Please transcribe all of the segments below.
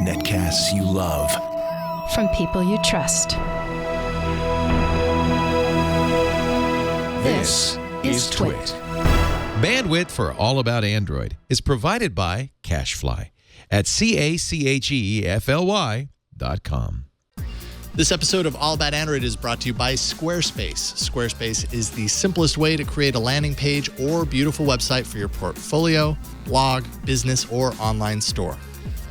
Netcasts you love. From people you trust. This is Twit. Bandwidth for All About Android is provided by CacheFly at CacheFly.com. This episode of All About Android is brought to you by Squarespace. Squarespace is the simplest way to create a landing page or beautiful website for your portfolio, blog, business, or online store.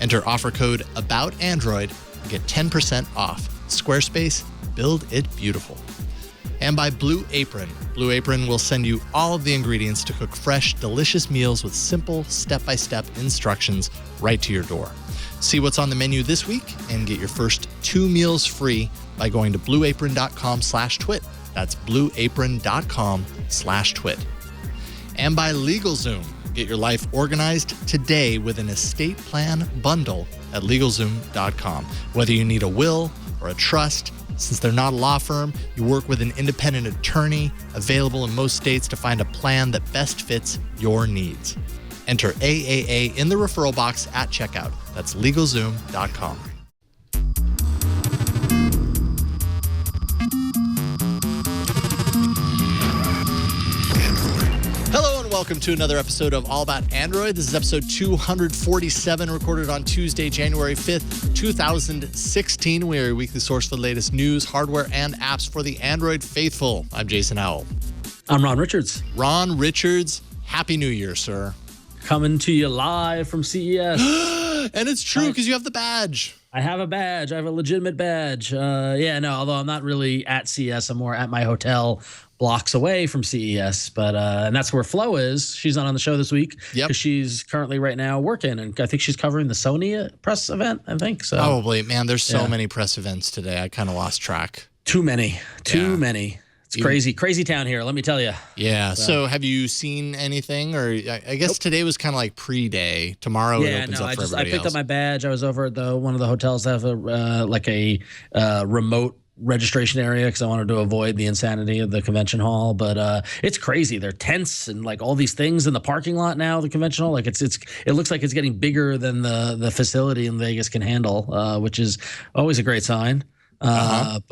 Enter offer code ABOUTAndroid and get 10% off. Squarespace, build it beautiful. And by Blue Apron. Blue Apron will send you all of the ingredients to cook fresh, delicious meals with simple, step-by-step instructions right to your door. See what's on the menu this week and get your first 2 meals free by going to blueapron.com/twit. That's blueapron.com/twit. And by LegalZoom. Get your life organized today with an estate plan bundle at LegalZoom.com. Whether you need a will or a trust, since they're not a law firm, you work with an independent attorney available in most states to find a plan that best fits your needs. Enter AAA in the referral box at checkout. That's LegalZoom.com. Hello and welcome to another episode of All About Android. This is episode 247, recorded on Tuesday, January 5th, 2016. We are your weekly source for the latest news, hardware, and apps for the Android faithful. I'm Jason Howell. I'm Ron Richards. Ron Richards, Happy New Year, sir. Coming to you live from CES. And it's true because you have the badge. I have a badge. I have a legitimate badge. Although I'm not really at CES. I'm more at my hotel blocks away from CES. But and that's where Flo is. She's not on the show this week because she's currently right now working. And I think she's covering the Sony press event, I think. So probably. Man, there's so many press events today. I kind of lost track. Too many. It's crazy town here, let me tell you. Yeah. So have you seen anything? Or I guess today was kind of like pre-day. Tomorrow it opens up for everybody I picked up my badge. I was over at one of the hotels that have a remote registration area because I wanted to avoid the insanity of the convention hall. But it's crazy. There are tents and like all these things in the parking lot now. The convention hall, like it looks like it's getting bigger than the facility in Vegas can handle, which is always a great sign. And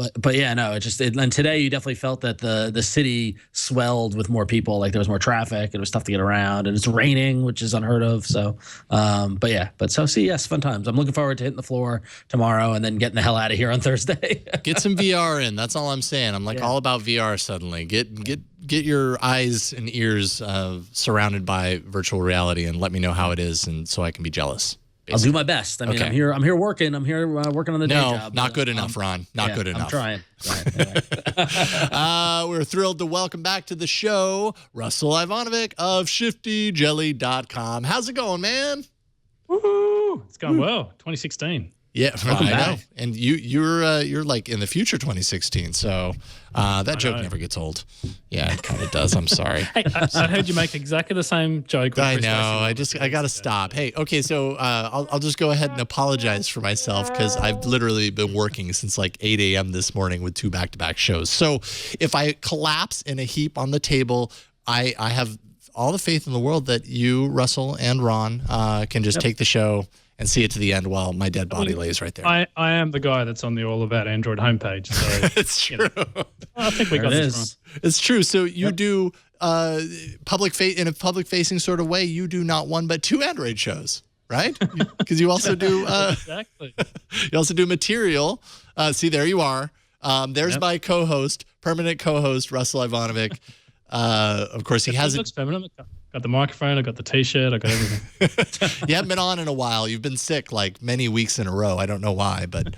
today you definitely felt that the city swelled with more people. Like there was more traffic. It was tough to get around, and it's raining, which is unheard of. So, CES, fun times. I'm looking forward to hitting the floor tomorrow and then getting the hell out of here on Thursday. Get some VR in. That's all I'm saying. I'm all about VR suddenly. Get your eyes and ears surrounded by virtual reality and let me know how it is, and so I can be jealous. Basically. I'll do my best. I mean, I'm here working. I'm here working on the day job. No, not good enough, Ron. Not good enough. I'm trying. We're thrilled to welcome back to the show Russell Ivanovic of ShiftyJelly.com. How's it going, man? Woohoo! It's going well. 2016. Yeah, I know. And you're like in the future 2016, so that joke never gets old. Yeah, it kind of does. I'm sorry. Hey, I heard you make exactly the same joke. I know. I got to stop. Hey, okay, so I'll just go ahead and apologize for myself because I've literally been working since like 8 a.m. this morning with 2 back-to-back shows. So if I collapse in a heap on the table, I have all the faith in the world that you, Russell, and Ron can just take the show and see it to the end while my dead body lays right there. I am the guy that's on the All About Android homepage. So it's true. I think we got this wrong. It's true. So you do in a public-facing sort of way. You do not one but 2 Android shows, right? Because you also do exactly. You also do material. See, there you are. There's my co-host, permanent co-host, Russell Ivanovic. Of course, he hasn't. Looks permanent. Got the microphone, I got the T-shirt, I got everything. You haven't been on in a while. You've been sick like many weeks in a row. I don't know why, but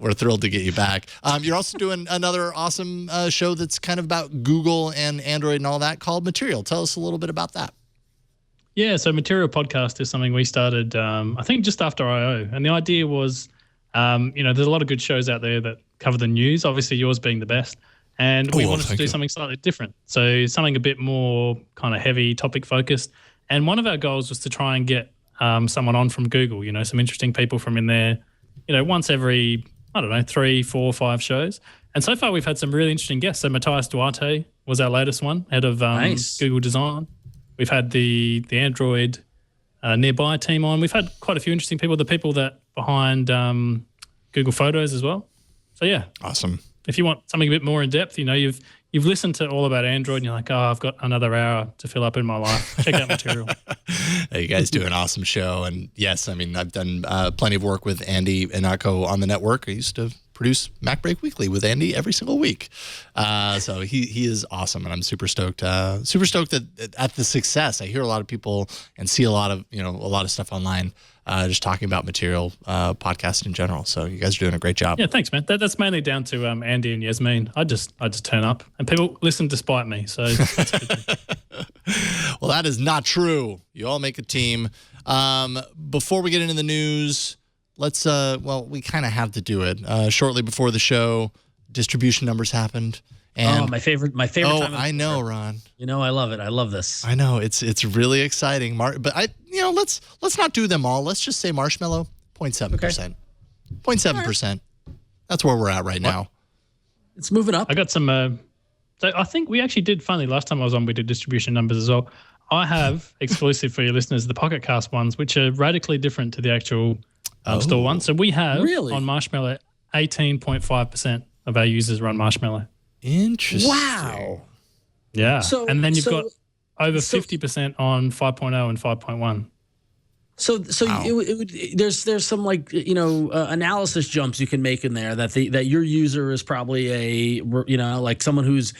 we're thrilled to get you back. You're also doing another awesome show that's kind of about Google and Android and all that called Material. Tell us a little bit about that. Yeah, so Material Podcast is something we started, I think, just after I/O. And the idea was, there's a lot of good shows out there that cover the news, obviously yours being the best. And we wanted to do something slightly different. So something a bit more kind of heavy topic focused. And one of our goals was to try and get someone on from Google, some interesting people from in there, once every, 3, 4, 5 shows. And so far we've had some really interesting guests. So Matthias Duarte was our latest one, head of Google Design. We've had the Android Nearby team on. We've had quite a few interesting people, the people that behind Google Photos as well. So, yeah. Awesome. If you want something a bit more in depth, you've listened to All About Android and you're like, I've got another hour to fill up in my life. Check out Material. Hey, you guys do an awesome show. And yes, I mean, I've done plenty of work with Andy Inako on the network. I used to produce Mac Break Weekly with Andy every single week. So he is awesome. And I'm super stoked at the success. I hear a lot of people and see a lot of stuff online just talking about Material podcast in general. So you guys are doing a great job. Yeah, thanks, man. That's mainly down to Andy and Yasmin. I just turn up and people listen despite me. So that's a good thing. Well, that is not true. You all make a team. Before we get into the news, let's we kind of have to do it. Shortly before the show, distribution numbers happened. And my favorite oh, time. I know, Ron. I love it. I love this. I know it's really exciting. But let's not do them all. Let's just say Marshmallow 0.7%. 0.7%. That's where we're at right now. It's moving up. I got some. So I think we actually did. Funny, last time I was on, we did distribution numbers as well. I have exclusive for your listeners the Pocket Cast ones, which are radically different to the actual store ones. So we have on Marshmallow 18.5% of our users run Marshmallow. Interesting. Wow. Yeah. And then you've got over 50% on 5.0 and 5.1. So there's some analysis jumps you can make in there that your user is probably like someone who's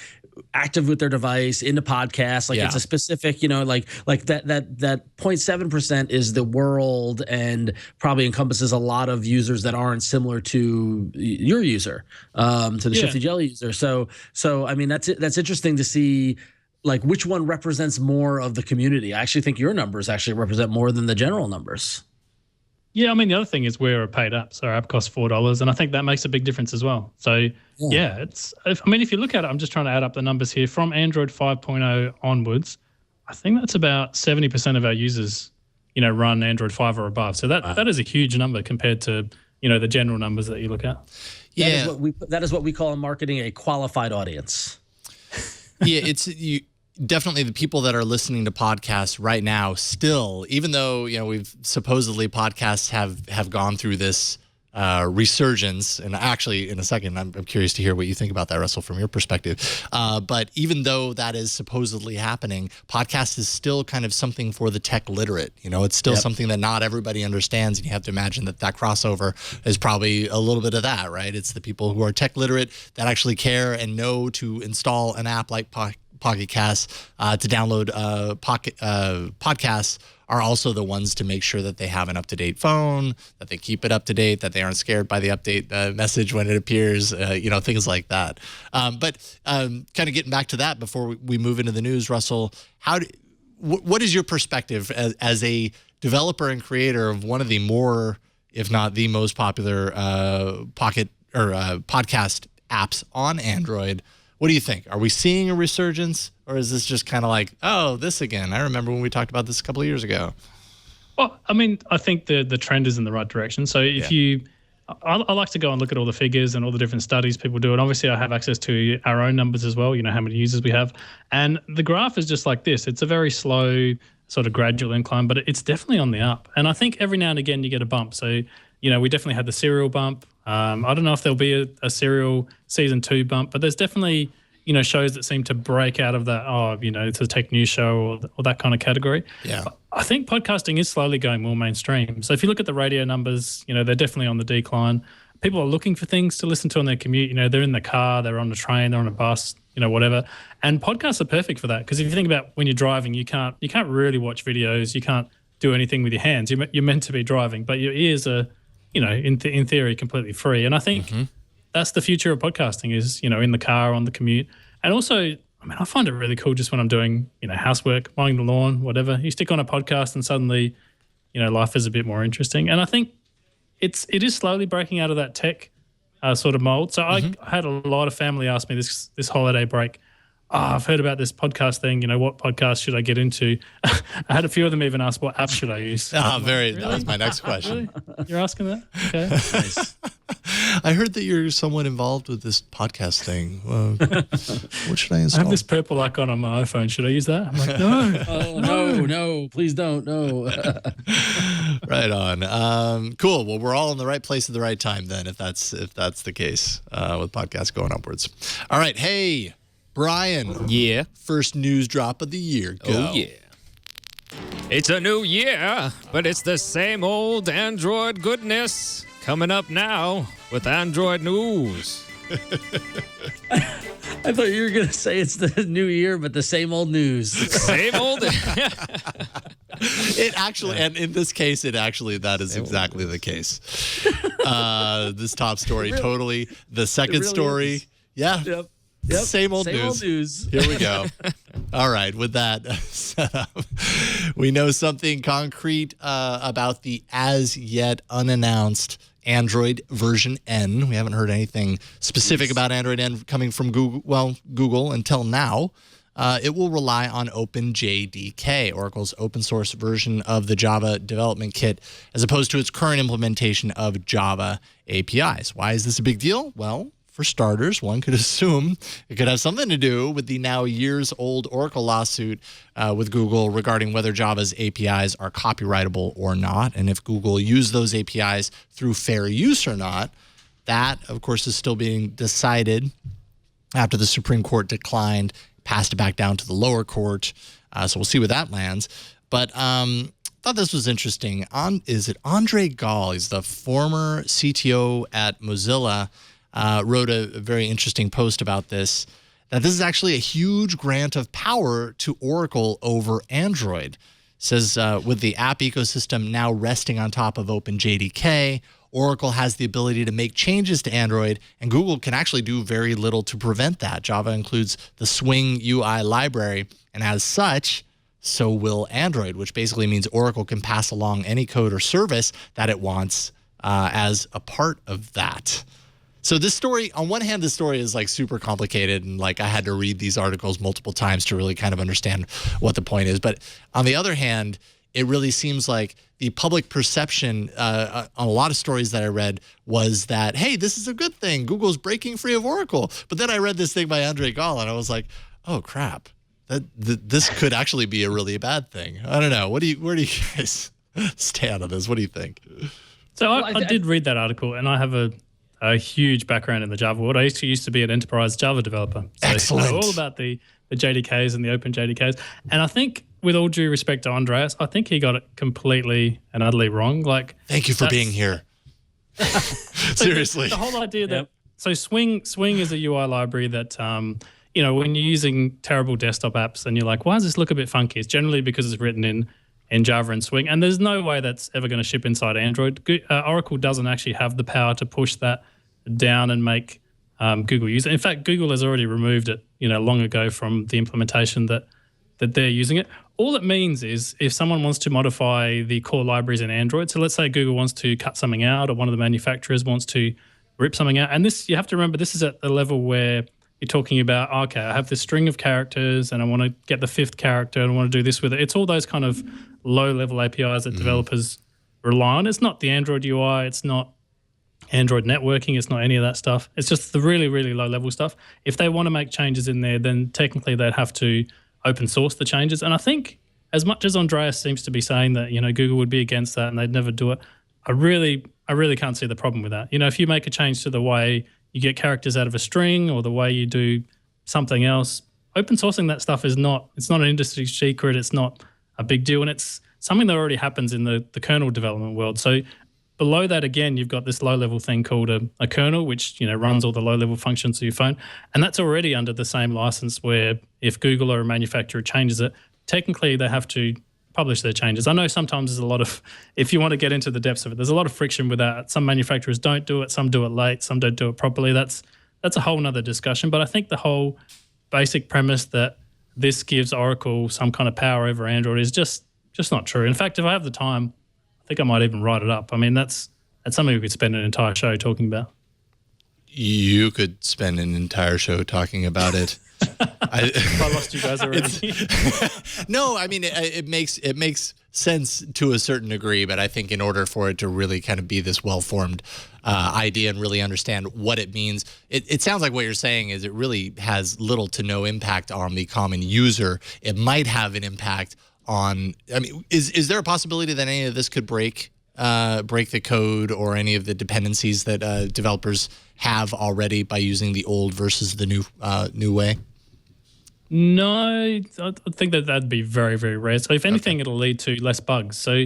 active with their device into podcasts. It's a specific, like that 0.7% is the world and probably encompasses a lot of users that aren't similar to your user, to the Shifty Jelly user. So I mean, that's interesting to see. Like which one represents more of the community? I actually think your numbers actually represent more than the general numbers. Yeah, I mean the other thing is we're a paid app, so our app costs $4, and I think that makes a big difference as well. So if you look at it, I'm just trying to add up the numbers here from Android 5.0 onwards. I think that's about 70% of our users, run Android 5 or above. So that is a huge number compared to the general numbers that you look at. Yeah, that is what we call in marketing a qualified audience. Yeah, definitely the people that are listening to podcasts right now still, even though, we've supposedly podcasts have gone through this resurgence. And actually, in a second, I'm curious to hear what you think about that, Russell, from your perspective. But even though that is supposedly happening, podcast is still kind of something for the tech literate. It's still something that not everybody understands. And you have to imagine that crossover is probably a little bit of that, right? It's the people who are tech literate that actually care and know to install an app like Pocket Casts to download podcasts are also the ones to make sure that they have an up-to-date phone, that they keep it up to date, that they aren't scared by the update message when it appears, things like that. But kind of getting back to that before we move into the news, Russell, what is your perspective as a developer and creator of one of the more, if not the most popular Pocket or podcast apps on Android? What do you think? Are we seeing a resurgence, or is this just kind of like, oh, this again? I remember when we talked about this a couple of years ago. Well, I mean, I think the trend is in the right direction. So if I like to go and look at all the figures and all the different studies people do. And obviously I have access to our own numbers as well, how many users we have. And the graph is just like this. It's a very slow sort of gradual incline, but it's definitely on the up. And I think every now and again you get a bump. So, we definitely had the Serial bump. I don't know if there'll be a Serial season 2 bump, but there's definitely, shows that seem to break out of that, it's a tech news show or that kind of category. Yeah. I think podcasting is slowly going more mainstream. So if you look at the radio numbers, they're definitely on the decline. People are looking for things to listen to on their commute. They're in the car, they're on the train, they're on a bus, whatever. And podcasts are perfect for that, because if you think about when you're driving, you can't really watch videos, you can't do anything with your hands. You're meant to be driving, but your ears are, in theory, completely free. And I think that's the future of podcasting is, in the car, on the commute. And also, I mean, I find it really cool just when I'm doing, housework, mowing the lawn, whatever. You stick on a podcast and suddenly, life is a bit more interesting. And I think it is slowly breaking out of that tech sort of mold. So I had a lot of family ask me this holiday break, I've heard about this podcast thing. What podcast should I get into? I had a few of them even ask, what app should I use? That was my next question. Really? You're asking that? Okay. Nice. I heard that you're somewhat involved with this podcast thing. What should I I install? have this purple icon on my iPhone. Should I use that? I'm like, no. Oh, no, please don't. No. Right on. Cool. Well, we're all in the right place at the right time then, if that's the case with podcasts going upwards. All right. Hey, Brian. Yeah. First news drop of the year. Go. Oh, yeah. It's a new year, but it's the same old Android goodness coming up now with Android news. I thought you were going to say it's the new year, but the same old news. Same old. It actually, and in this case, that is exactly the case. This top story, totally. The second really story, is. yeah. Yep. Same old Same news. old news. Here we go. All right. With that set up, we know something concrete about the as yet unannounced Android version N. We haven't heard anything specific about Android N coming from Google. Well, Google until now. It will rely on OpenJDK, Oracle's open source version of the Java development kit, as opposed to its current implementation of Java APIs. Why is this a big deal? Well, for starters, one could assume it could have something to do with the now years-old Oracle lawsuit with Google regarding whether Java's APIs are copyrightable or not, and if Google used those APIs through fair use or not. That, of course, is still being decided after the Supreme Court declined, passed it back down to the lower court. So we'll see where that lands. But thought this was interesting. Is it Andre Gall? He's the former CTO at Mozilla. Wrote a very interesting post about this, that this is actually a huge grant of power to Oracle over Android. Says with the app ecosystem now resting on top of OpenJDK, Oracle has the ability to make changes to Android, and Google can actually do very little to prevent that. Java includes the Swing UI library, and as such, so will Android, which basically means Oracle can pass along any code or service that it wants as a part of that. So this story, on one hand, this story is like super complicated, and like I had to read these articles multiple times to really kind of understand what the point is. But on the other hand, it really seems like the public perception on a lot of stories that I read was that, hey, this is a good thing. Google's breaking free of Oracle. But then I read this thing by Andre Gall, and I was like, oh, crap. This could actually be a really bad thing. I don't know. Where do you guys stand on this? What do you think? So I did read that article, and I have a huge background in the Java world. I used to be an enterprise Java developer. So Excellent. I know all about the JDKs and the open JDKs. And I think, with all due respect to Andreas, I think he got it completely and utterly wrong. Like, thank you for being here. Seriously. The whole idea that so Swing is a UI library that when you're using terrible desktop apps and you're like, why does this look a bit funky? It's generally because it's written in Java and Swing, and there's no way that's ever going to ship inside Android. Oracle doesn't actually have the power to push that down and make Google use it. In fact, Google has already removed it, long ago from the implementation that they're using it. All it means is if someone wants to modify the core libraries in Android, so let's say Google wants to cut something out, or one of the manufacturers wants to rip something out, and this, you have to remember, this is at the level where you're talking about, okay, I have this string of characters and I want to get the fifth character and I want to do this with it. It's all those kind of low-level APIs that developers rely on. It's not the Android UI. It's not Android networking. It's not any of that stuff. It's just the really, really low-level stuff. If they want to make changes in there, then technically they'd have to open source the changes. And I think, as much as Andreas seems to be saying that, Google would be against that and they'd never do it, I really can't see the problem with that. If you make a change to the way you get characters out of a string or the way you do something else, open sourcing that stuff it's not an industry secret. It's not a big deal. And it's something that already happens in the kernel development world. So below that, again, you've got this low-level thing called a kernel, which runs all the low-level functions of your phone. And that's already under the same license where if Google or a manufacturer changes it, technically they have to publish their changes. I know sometimes there's a lot of, if you want to get into the depths of it, there's a lot of friction with that. Some manufacturers don't do it, some do it late, some don't do it properly. That's a whole nother discussion. But I think the whole basic premise that this gives Oracle some kind of power over Android is just not true. In fact, if I have the time, I think I might even write it up. I mean, that's something we could spend an entire show talking about. You could spend an entire show talking about it. I lost you guys already. No, I mean it makes sense to a certain degree, but I think in order for it to really kind of be this well-formed idea and really understand what it means, it sounds like what you're saying is it really has little to no impact on the common user. It might have an impact on, I mean, is there a possibility that any of this could break the code or any of the dependencies that developers have already by using the old versus the new way? No, I think that'd be very, very rare. So if anything, it'll lead to less bugs. So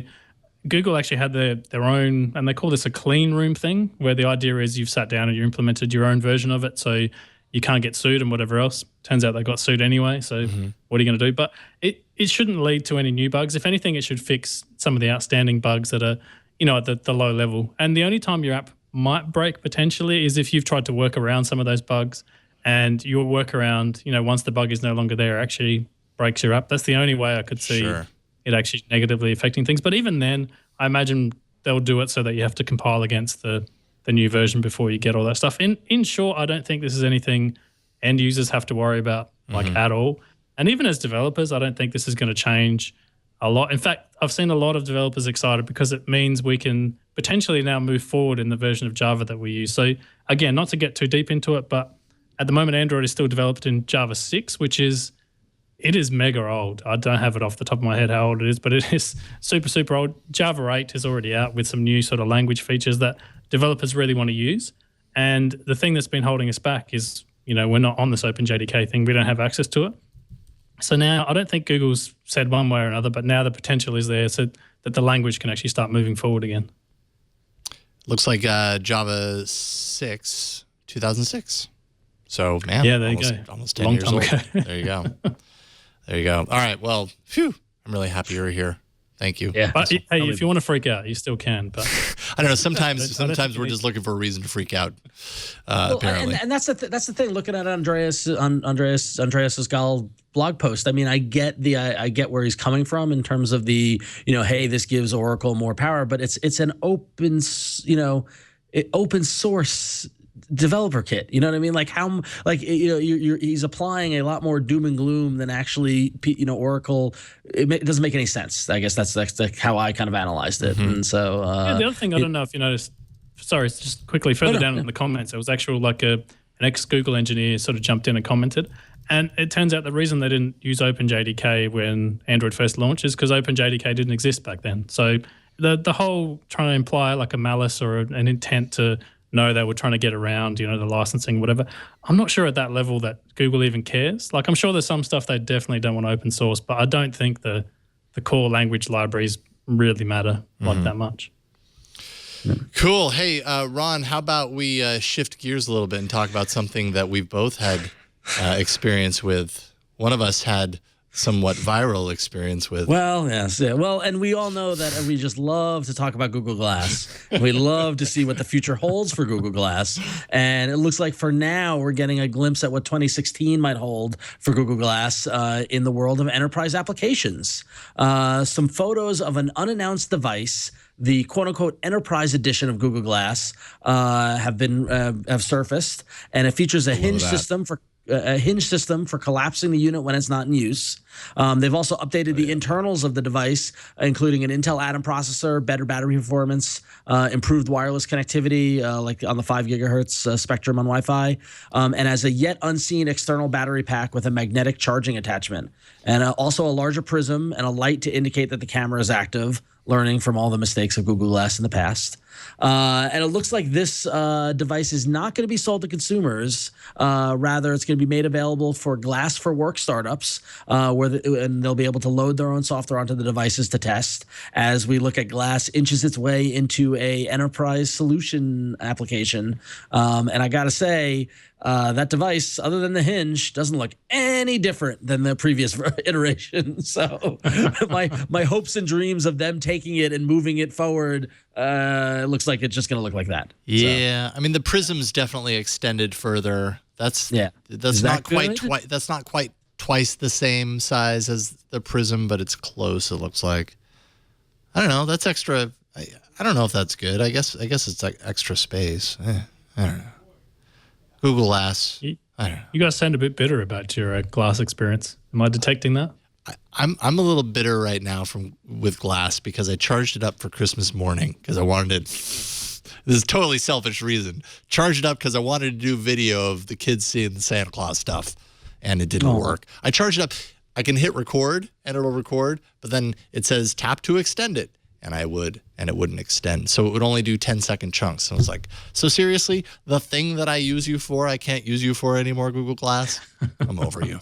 Google actually had their own, and they call this a clean room thing, where the idea is you've sat down and you implemented your own version of it, so you can't get sued and whatever else. Turns out they got sued anyway, so what are you going to do? But it shouldn't lead to any new bugs. If anything, it should fix some of the outstanding bugs that are, at the low level. And the only time your app might break potentially is if you've tried to work around some of those bugs, and your workaround, once the bug is no longer there, actually breaks your app. That's the only way I could see it actually negatively affecting things. But even then, I imagine they'll do it so that you have to compile against the new version before you get all that stuff. In short, I don't think this is anything end users have to worry about at all. And even as developers, I don't think this is going to change a lot. In fact, I've seen a lot of developers excited because it means we can potentially now move forward in the version of Java that we use. So again, not to get too deep into it, but at the moment, Android is still developed in Java 6, which is mega old. I don't have it off the top of my head how old it is, but it is super, super old. Java 8 is already out with some new sort of language features that developers really want to use. And the thing that's been holding us back is, we're not on this OpenJDK thing. We don't have access to it. So now I don't think Google's said one way or another, but now the potential is there so that the language can actually start moving forward again. Looks like Java 6, 2006. So, man, yeah, there you go. Almost 10 Long years time old. ago. There you go. There you go. All right. Well, phew. I'm really happy you're here. Thank you. Yeah. But, hey, if you want to freak out, you still can. But I don't know. Sometimes we're just looking for a reason to freak out. Apparently, and that's the thing. Looking at Andreas's Gal blog post, I mean, I get where he's coming from in terms of the hey, this gives Oracle more power, but it's an open source developer kit. You know what I mean? Like he's applying a lot more doom and gloom than actually Oracle. It doesn't make any sense. I guess that's how I kind of analyzed it. And so the other thing I don't know if you noticed. Sorry, just quickly further down in the comments, there was actual an ex-Google engineer sort of jumped in and commented. And it turns out the reason they didn't use OpenJDK when Android first launched is because OpenJDK didn't exist back then. So the whole trying to imply like a malice or an intent to know they were trying to get around, the licensing, whatever. I'm not sure at that level that Google even cares. Like, I'm sure there's some stuff they definitely don't want to open source, but I don't think the core language libraries really matter like that much. Cool. Hey, Ron, how about we shift gears a little bit and talk about something that we've both had experience with. One of us had somewhat viral experience with. Well, yes. Yeah. Well, and we all know that we just love to talk about Google Glass. We love to see what the future holds for Google Glass. And it looks like for now, we're getting a glimpse at what 2016 might hold for Google Glass in the world of enterprise applications. Some photos of an unannounced device, the quote-unquote enterprise edition of Google Glass, have surfaced, and it features a hinge system for collapsing the unit when it's not in use. They've also updated the internals of the device, including an Intel Atom processor, better battery performance, improved wireless connectivity, like on the 5 gigahertz spectrum on Wi-Fi, and as a yet unseen external battery pack with a magnetic charging attachment, and also a larger prism and a light to indicate that the camera is active, learning from all the mistakes of Google Glass in the past. And it looks like this device is not going to be sold to consumers. Rather, it's going to be made available for Glass for Work startups, and they'll be able to load their own software onto the devices to test. As we look at Glass inches its way into a enterprise solution application, and I got to say, that device, other than the hinge, doesn't look any different than the previous iteration. So my hopes and dreams of them taking it and moving it forward, it looks like it's just going to look like that. Yeah, so. I mean, the prism's definitely extended further. That's not quite twice the same size as the prism, but it's close. It looks like. I don't know. That's extra. I don't know if that's good. I guess it's like extra space. I don't know. Google Glass. I don't know. You guys sound a bit bitter about your Glass experience. Am I detecting that? I'm a little bitter right now with Glass because I charged it up for Christmas morning because I wanted to. This is totally selfish reason. Charged it up because I wanted to do video of the kids seeing the Santa Claus stuff, and it didn't work. I charged it up. I can hit record and it'll record, but then it says tap to extend it, and I would, and it wouldn't extend. So it would only do 10-second chunks. And I was like, so seriously, the thing that I use you for, I can't use you for anymore, Google Glass? I'm over you.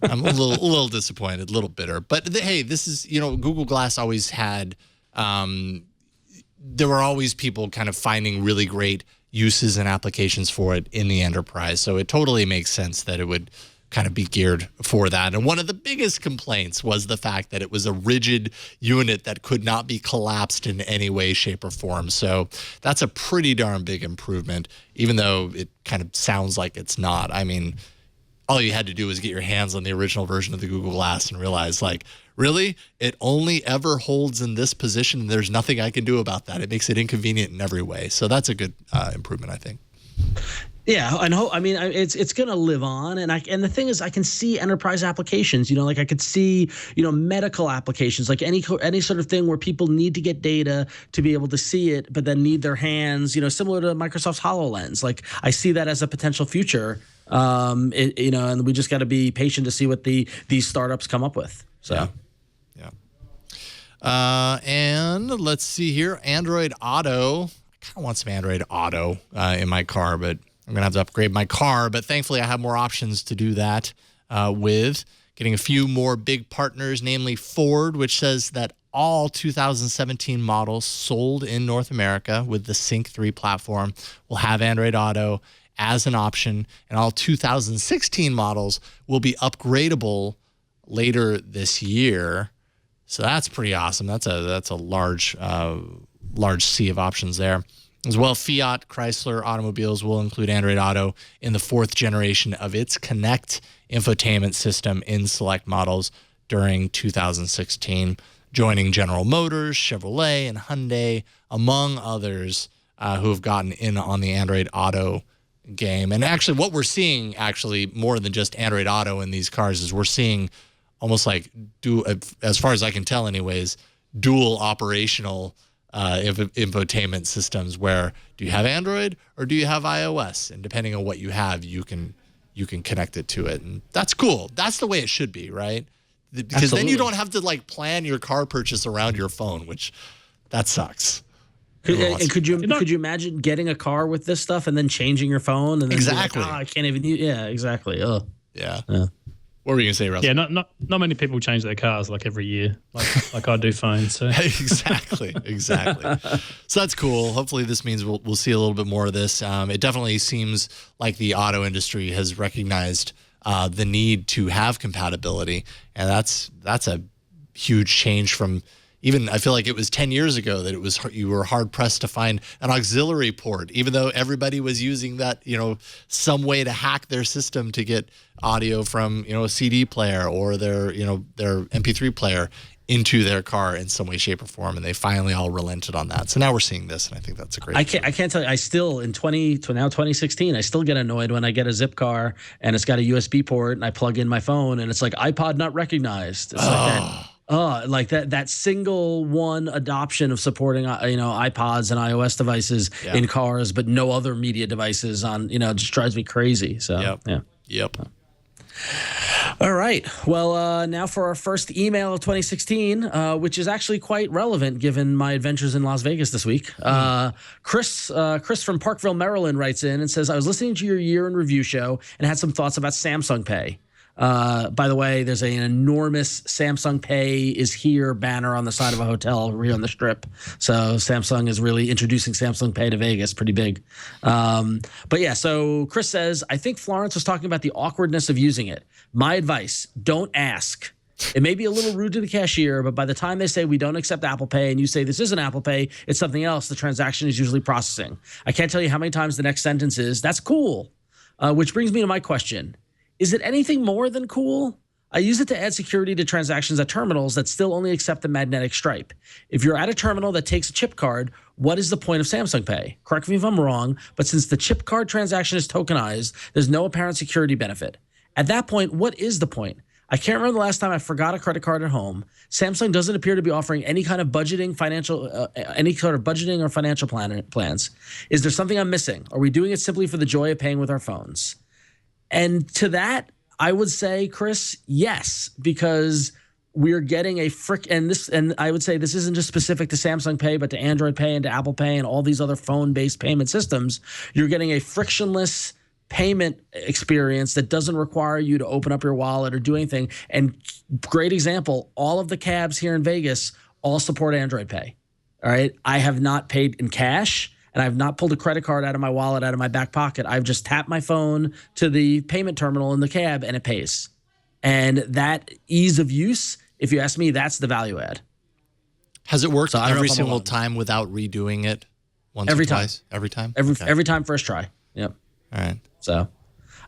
I'm a little disappointed, a little bitter. But hey, this is, Google Glass always had, there were always people kind of finding really great uses and applications for it in the enterprise. So it totally makes sense that it would kind of be geared for that. And one of the biggest complaints was the fact that it was a rigid unit that could not be collapsed in any way, shape, or form. So that's a pretty darn big improvement, even though it kind of sounds like it's not. I mean, all you had to do was get your hands on the original version of the Google Glass and realize, like, really, it only ever holds in this position. There's nothing I can do about that. It makes it inconvenient in every way. So that's a good improvement, I think. Yeah, I mean, it's going to live on, and the thing is, I can see enterprise applications. Like I could see, medical applications, like any sort of thing where people need to get data to be able to see it, but then need their hands. Similar to Microsoft's HoloLens. Like I see that as a potential future. And we just got to be patient to see what these startups come up with. So. Yeah. And let's see here, Android Auto. I kind of want some Android Auto in my car, but I'm going to have to upgrade my car. But thankfully, I have more options to do that with. Getting a few more big partners, namely Ford, which says that all 2017 models sold in North America with the Sync 3 platform will have Android Auto as an option, and all 2016 models will be upgradable later this year. So that's pretty awesome. That's a large sea of options there. As well, Fiat Chrysler automobiles will include Android Auto in the 4th generation of its Connect infotainment system in select models during 2016, joining General Motors, Chevrolet, and Hyundai, among others, who have gotten in on the Android Auto game. And actually, what we're seeing, more than just Android Auto in these cars, is we're seeing almost like, as far as I can tell anyways, dual operational infotainment systems, where do you have Android or do you have iOS? And depending on what you have, you can connect it to it. And that's cool. That's the way it should be, right? Because Absolutely. then you don't have to like plan your car purchase around your phone, which that sucks. Could you imagine getting a car with this stuff and then changing your phone and then exactly? I can't even use. Yeah, exactly. Oh, yeah. What were you gonna say, Russell? Yeah, not many people change their cars like every year, like I do phones. So exactly. So that's cool. Hopefully, this means we'll see a little bit more of this. It definitely seems like the auto industry has recognized the need to have compatibility, and that's a huge change from. Even I feel like it was 10 years ago that you were hard pressed to find an auxiliary port, even though everybody was using that, some way to hack their system to get audio from, a CD player or their MP3 player into their car in some way, shape, or form. And they finally all relented on that. So now we're seeing this, and I think that's a great. I can't tell you. I still in 2016, I still get annoyed when I get a Zip car and it's got a USB port and I plug in my phone and it's like iPod not recognized. It's like that single one adoption of supporting iPods and iOS devices in cars, but no other media devices on just drives me crazy. So Yep. All right. Well, now for our first email of 2016, which is actually quite relevant given my adventures in Las Vegas this week. Chris from Parkville, Maryland writes in and says, I was listening to your year in review show and had some thoughts about Samsung Pay. By the way, there's an enormous Samsung Pay is here banner on the side of a hotel here on the Strip. So Samsung is really introducing Samsung Pay to Vegas, pretty big. But yeah, so Chris says, I think Florence was talking about the awkwardness of using it. My advice, don't ask. It may be a little rude to the cashier, but by the time they say we don't accept Apple Pay and you say this isn't Apple Pay, it's something else, the transaction is usually processing. I can't tell you how many times the next sentence is, that's cool. Which brings me to my question. Is it anything more than cool? I use it to add security to transactions at terminals that still only accept the magnetic stripe. If you're at a terminal that takes a chip card, what is the point of Samsung Pay? Correct me if I'm wrong, but since the chip card transaction is tokenized, there's no apparent security benefit. At that point, what is the point? I can't remember the last time I forgot a credit card at home. Samsung doesn't appear to be offering any kind of any sort of budgeting or financial plans. Is there something I'm missing? Are we doing it simply for the joy of paying with our phones? And to that, I would say, Chris, yes, because we're getting and I would say this isn't just specific to Samsung Pay, but to Android Pay and to Apple Pay and all these other phone-based payment systems. You're getting a frictionless payment experience that doesn't require you to open up your wallet or do anything. And great example, all of the cabs here in Vegas all support Android Pay. All right. I have not paid in cash, and I've not pulled a credit card out of my wallet, out of my back pocket. I've just tapped my phone to the payment terminal in the cab and it pays. And that ease of use, if you ask me, that's the value add. Has it worked every single time without redoing it once or twice? Every time? Every time, first try. Yep. All right. So,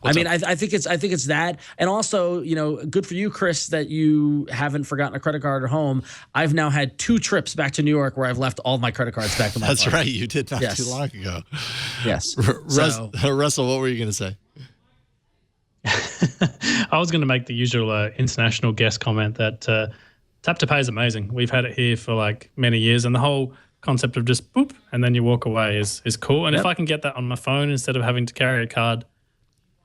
I think it's that, and also, good for you, Chris, that you haven't forgotten a credit card at home. I've now had 2 trips back to New York where I've left all my credit cards back in my That's car. right. You did not too long ago. Yes. Russell, what were you going to say? I was going to make the usual international guest comment that tap to pay is amazing. We've had it here for like many years, and the whole concept of just boop and then you walk away is cool. And if I can get that on my phone instead of having to carry a card,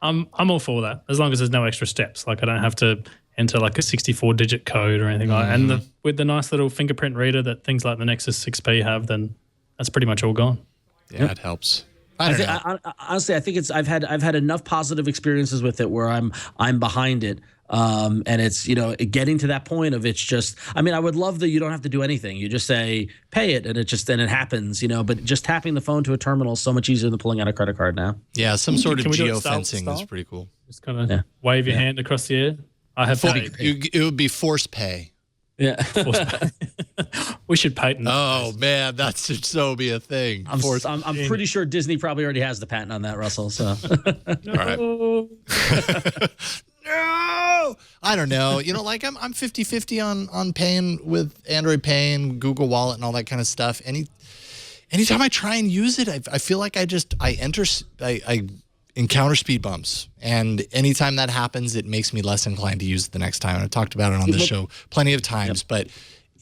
I'm all for that, as long as there's no extra steps. Like I don't have to enter like a 64-digit code or anything like that. And with the nice little fingerprint reader that things like the Nexus 6P have, then that's pretty much all gone. Yeah, it helps. Honestly, I think I've had enough positive experiences with it where I'm behind it. And it's, getting to that point of it's just, I would love that you don't have to do anything. You just say, pay it, and it happens, but just tapping the phone to a terminal is so much easier than pulling out a credit card now. Yeah, some sort of geofencing is pretty cool. Just kind of wave your hand across the air. I have paid. It would be force pay. Yeah. We should patent. Oh, man, that should so be a thing. I'm pretty sure Disney probably already has the patent on that, Russell. So. All right. No, I don't know. Like I'm 50-50 on paying with Android Pay and Google Wallet and all that kind of stuff. Anytime I try and use it, I feel like I encounter speed bumps, and anytime that happens, it makes me less inclined to use it the next time. And I've talked about it on this show plenty of times, but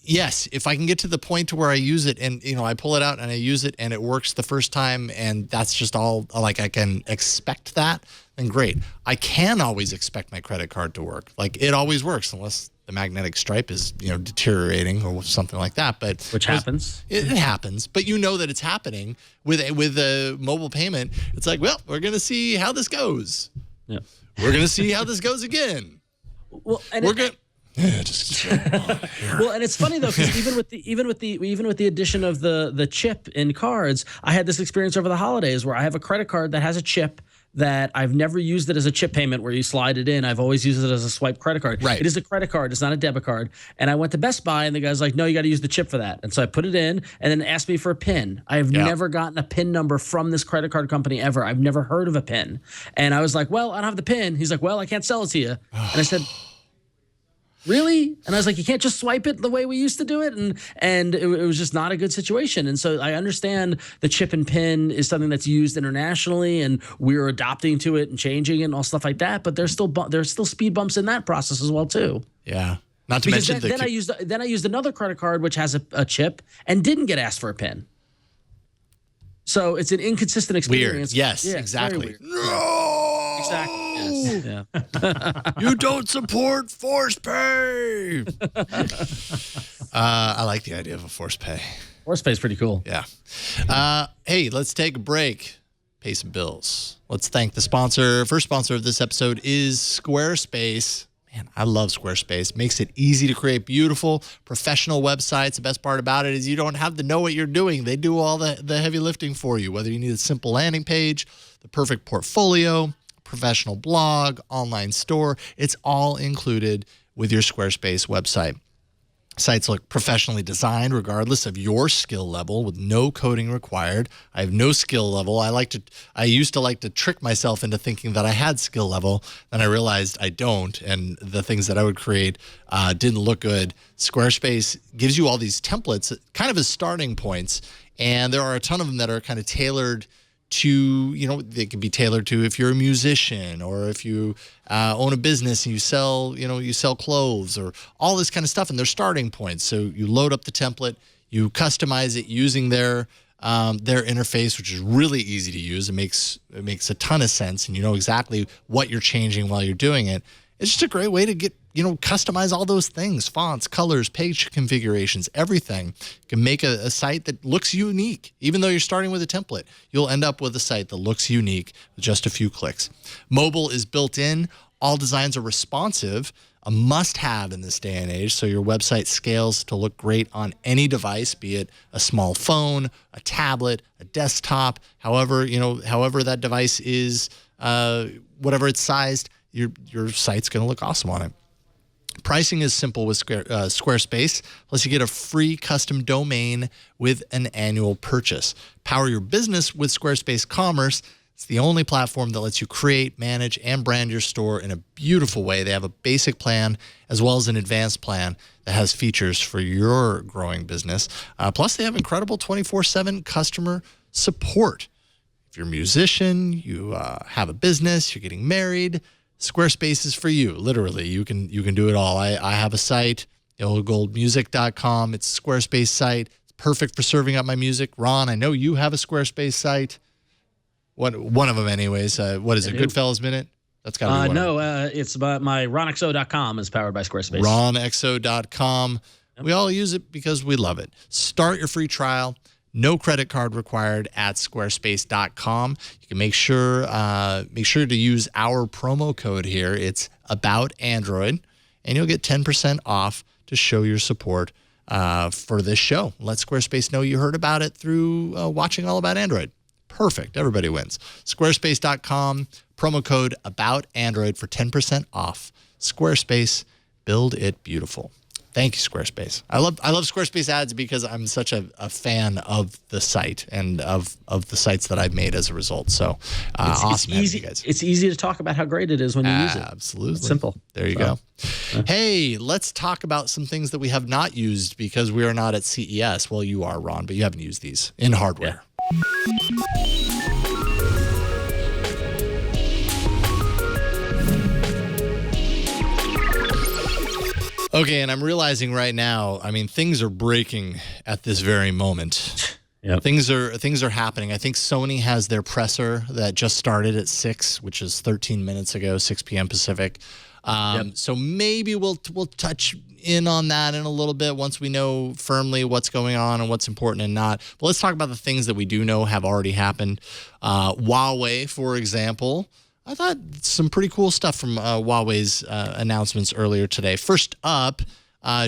yes, if I can get to the point to where I use it and, I pull it out and I use it and it works the first time and that's just all, like I can expect that, then great. I can always expect my credit card to work. Like it always works unless the magnetic stripe is, deteriorating or something like that. But which happens. It happens, but that it's happening with a mobile payment. It's like, well, we're going to see how this goes. Yeah. We're going to see how this goes again. Well, and we're going well, and it's funny though, because even with the addition of the chip in cards, I had this experience over the holidays where I have a credit card that has a chip that I've never used it as a chip payment where you slide it in. I've always used it as a swipe credit card. Right. It is a credit card. It's not a debit card. And I went to Best Buy and the guy's like, no, you got to use the chip for that. And so I put it in and then asked me for a PIN. I have never gotten a PIN number from this credit card company ever. I've never heard of a PIN. And I was like, well, I don't have the PIN. He's like, well, I can't sell it to you. And I said, really? And I was like, you can't just swipe it the way we used to do it? And it was just not a good situation. And so I understand the chip and PIN is something that's used internationally and we're adopting to it and changing it and all stuff like that. But there's still speed bumps in that process as well, too. Yeah. Not to mention then I used another credit card which has a chip and didn't get asked for a PIN. So it's an inconsistent experience. Weird. Yes, yeah, exactly. No! Exactly. Yes. Yeah. You don't support force pay. I like the idea of a force pay. Force pay is pretty cool. Yeah. Hey, let's take a break. Pay some bills. Let's thank the sponsor. First sponsor of this episode is Squarespace. Man, I love Squarespace. Makes it easy to create beautiful, professional websites. The best part about it is you don't have to know what you're doing. They do all the heavy lifting for you, whether you need a simple landing page, the perfect portfolio, professional blog, online store. It's all included with your Squarespace website. Sites look professionally designed regardless of your skill level with no coding required. I have no skill level. I used to like to trick myself into thinking that I had skill level. Then I realized I don't, and the things that I would create didn't look good. Squarespace gives you all these templates kind of as starting points, and there are a ton of them that are kind of tailored they can be tailored to if you're a musician or if you own a business and you sell clothes or all this kind of stuff, and they're starting points. So you load up the template, you customize it using their interface, which is really easy to use. It makes a ton of sense, and you know exactly what you're changing while you're doing it. It's just a great way to get, customize all those things, fonts, colors, page configurations, everything. You can make a site that looks unique. Even though you're starting with a template, you'll end up with a site that looks unique with just a few clicks. Mobile is built in. All designs are responsive, a must-have in this day and age, so your website scales to look great on any device, be it a small phone, a tablet, a desktop, however that device is, whatever it's sized, your site's going to look awesome on it. Pricing is simple with Squarespace, plus you get a free custom domain with an annual purchase. Power your business with Squarespace Commerce. It's the only platform that lets you create, manage, and brand your store in a beautiful way. They have a basic plan as well as an advanced plan that has features for your growing business. Plus, they have incredible 24/7 customer support. If you're a musician, you have a business, you're getting married, Squarespace is for you. Literally, you can do it all. I have a site, yellowgoldmusic.com. It's a Squarespace site. It's perfect for serving up my music. Ron, I know you have a Squarespace site. One of them, anyways. What is it? Goodfellas Minute? That's got to be one. No, it's my ronxo.com is powered by Squarespace. ronxo.com. Yep. We all use it because we love it. Start your free trial. No credit card required at squarespace.com. You can make sure to use our promo code here. It's about Android, and you'll get 10% off to show your support for this show. Let Squarespace know you heard about it through watching All About Android. Perfect. Everybody wins. Squarespace.com, promo code about Android for 10% off. Squarespace, build it beautiful. Thank you, Squarespace. I love Squarespace ads because I'm such a fan of the site and of the sites that I've made as a result. So awesome. It's easy, you guys. It's easy to talk about how great it is when you use it. Absolutely. It's simple. There you go. Hey, let's talk about some things that we have not used because we are not at CES. Well, you are, Ron, but you haven't used these in hardware. Okay, and I'm realizing right now, things are breaking at this very moment. Yep. Things are happening. I think Sony has their presser that just started at 6, which is 13 minutes ago, 6 p.m. Pacific. So maybe we'll touch in on that in a little bit once we know firmly what's going on and what's important and not. But let's talk about the things that we do know have already happened. Huawei, for example. I thought some pretty cool stuff from Huawei's announcements earlier today. First up,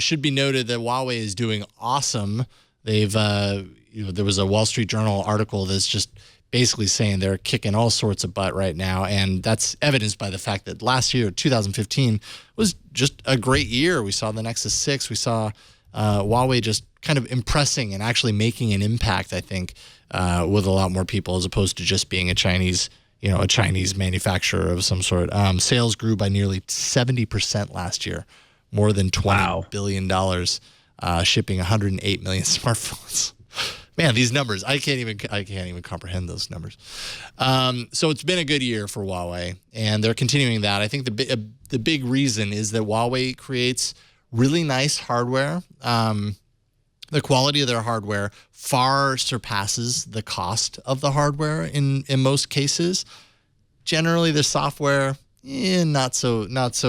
should be noted that Huawei is doing awesome. They've, there was a Wall Street Journal article that's just basically saying they're kicking all sorts of butt right now, and that's evidenced by the fact that last year, 2015, was just a great year. We saw the Nexus 6. We saw Huawei just kind of impressing and actually making an impact, I think, with a lot more people as opposed to just being a Chinese manufacturer of some sort. Sales grew by nearly 70% last year, more than $20 billion, shipping 108 million smartphones. Man, these numbers, I can't even comprehend those numbers. So it's been a good year for Huawei, and they're continuing that. I think the big reason is that Huawei creates really nice hardware. The quality of their hardware far surpasses the cost of the hardware in most cases. Generally, the software, not so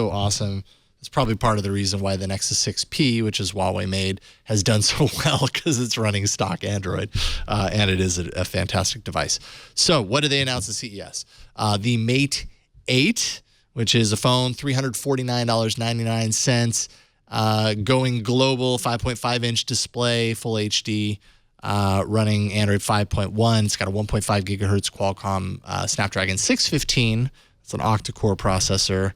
awesome. It's probably part of the reason why the Nexus 6P, which is Huawei made, has done so well because it's running stock Android, and it is a fantastic device. So what did they announce at CES? The Mate 8, which is a phone, $349.99. Going global, 5.5-inch display, full HD, running Android 5.1. It's got a 1.5 gigahertz Qualcomm Snapdragon 615. It's an octa-core processor.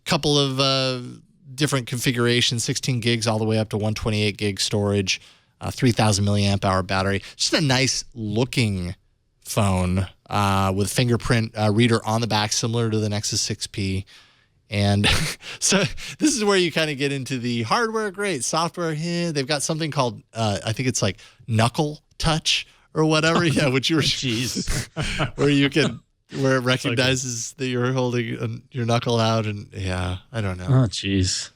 Couple of different configurations, 16 gigs all the way up to 128 gig storage, 3,000 milliamp hour battery. Just a nice looking phone with fingerprint reader on the back, similar to the Nexus 6P. And so this is where you kind of get into the hardware, great. Software, they've got something called, I think it's like Knuckle Touch or whatever. Yeah, which you're Jeez. where it recognizes that you're holding your knuckle out, and I don't know. Oh, jeez.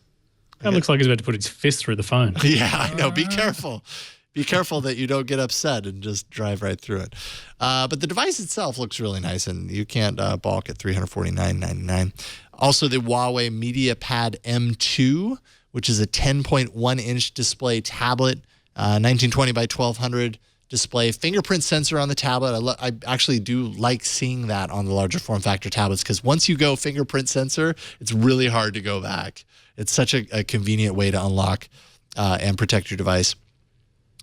That looks like he's about to put his fist through the phone. Yeah, I know. Be careful. Be careful that you don't get upset and just drive right through it. But the device itself looks really nice, and you can't balk at $349.99. Also, the Huawei MediaPad M2, which is a 10.1-inch display tablet, 1920 by 1200 display, fingerprint sensor on the tablet. I actually do like seeing that on the larger form factor tablets, because once you go fingerprint sensor, it's really hard to go back. It's such a convenient way to unlock and protect your device.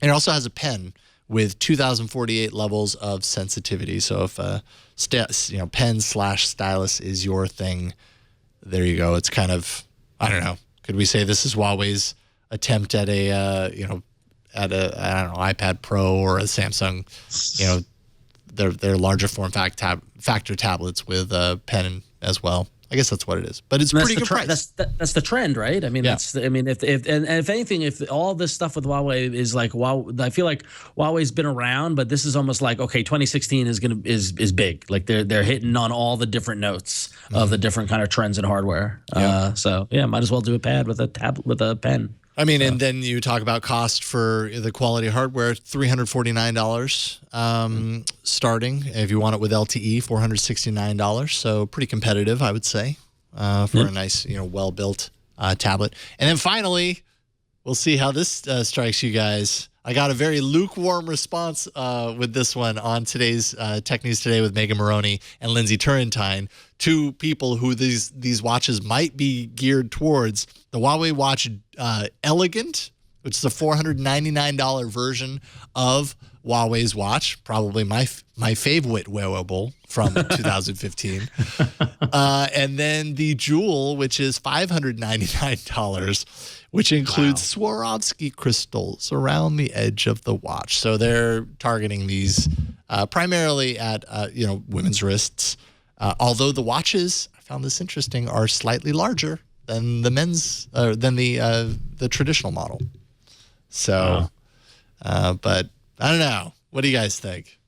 And it also has a pen with 2048 levels of sensitivity. So if pen/stylus is your thing, there you go. It's kind of, I don't know. Could we say this is Huawei's attempt at iPad Pro or a Samsung, their larger form factor tablets with a pen as well. I guess that's what it is, but it's pretty good price. That's the trend, right? I mean, if anything, if all this stuff with Huawei is like, I feel like Huawei's been around, but this is almost like, okay, 2016 is big. Like they're hitting on all the different notes of the different kind of trends in hardware. So might as well do a pad with a tablet with a pen. I mean, and then you talk about cost for the quality hardware, $349 starting. If you want it with LTE, $469. So pretty competitive, I would say, for a nice, well-built tablet. And then finally, we'll see how this strikes you guys. I got a very lukewarm response with this one on today's Tech News Today with Megan Maroney and Lindsay Turrentine, two people who these watches might be geared towards. The Huawei Watch Elegant, which is a $499 version of Huawei's watch, probably my favorite wearable from 2015. And then the Jewel, which is $599, which includes Swarovski crystals around the edge of the watch. So they're targeting these primarily at women's wrists. Although the watches, I found this interesting, are slightly larger than the the traditional model. So, but I don't know. What do you guys think?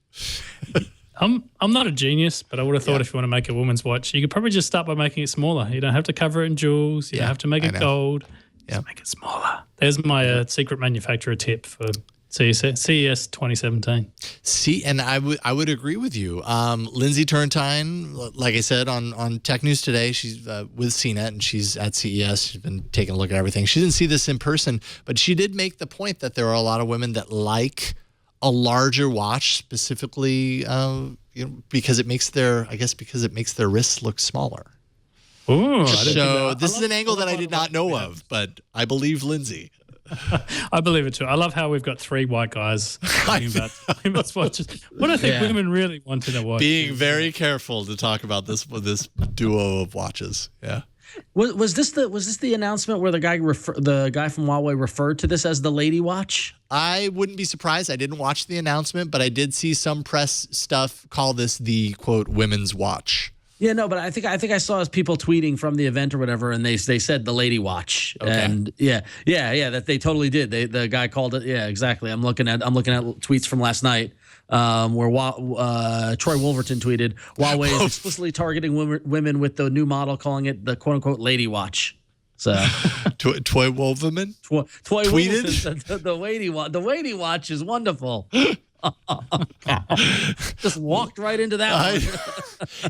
I'm not a genius, but I would have thought if you want to make a woman's watch, you could probably just start by making it smaller. You don't have to cover it in jewels. You don't have to make it gold. Just make it smaller. There's my secret manufacturer tip for CES 2017. See, and I would agree with you. Lindsay Turrentine, like I said on Tech News Today, she's with CNET and she's at CES. She's been taking a look at everything. She didn't see this in person, but she did make the point that there are a lot of women that like a larger watch, specifically, because it makes their wrists look smaller. Ooh, so this is an angle that I did not know of, but I believe Lindsay. I believe it too. I love how we've got three white guys talking about women's watches. What I think women really want to know what. Being very careful to talk about this duo of watches. Yeah. Was this the announcement where the guy from Huawei referred to this as the lady watch? I wouldn't be surprised. I didn't watch the announcement, but I did see some press stuff call this the quote women's watch. Yeah, no, but I think I saw people tweeting from the event or whatever, and they said the lady watch, and that they totally did. The guy called it. Yeah, exactly. I'm looking at tweets from last night where Troy Wolverton tweeted Huawei is explicitly targeting women with the new model, calling it the quote unquote lady watch. So Troy Wolverton tweeted the lady watch is wonderful. Just walked right into that one.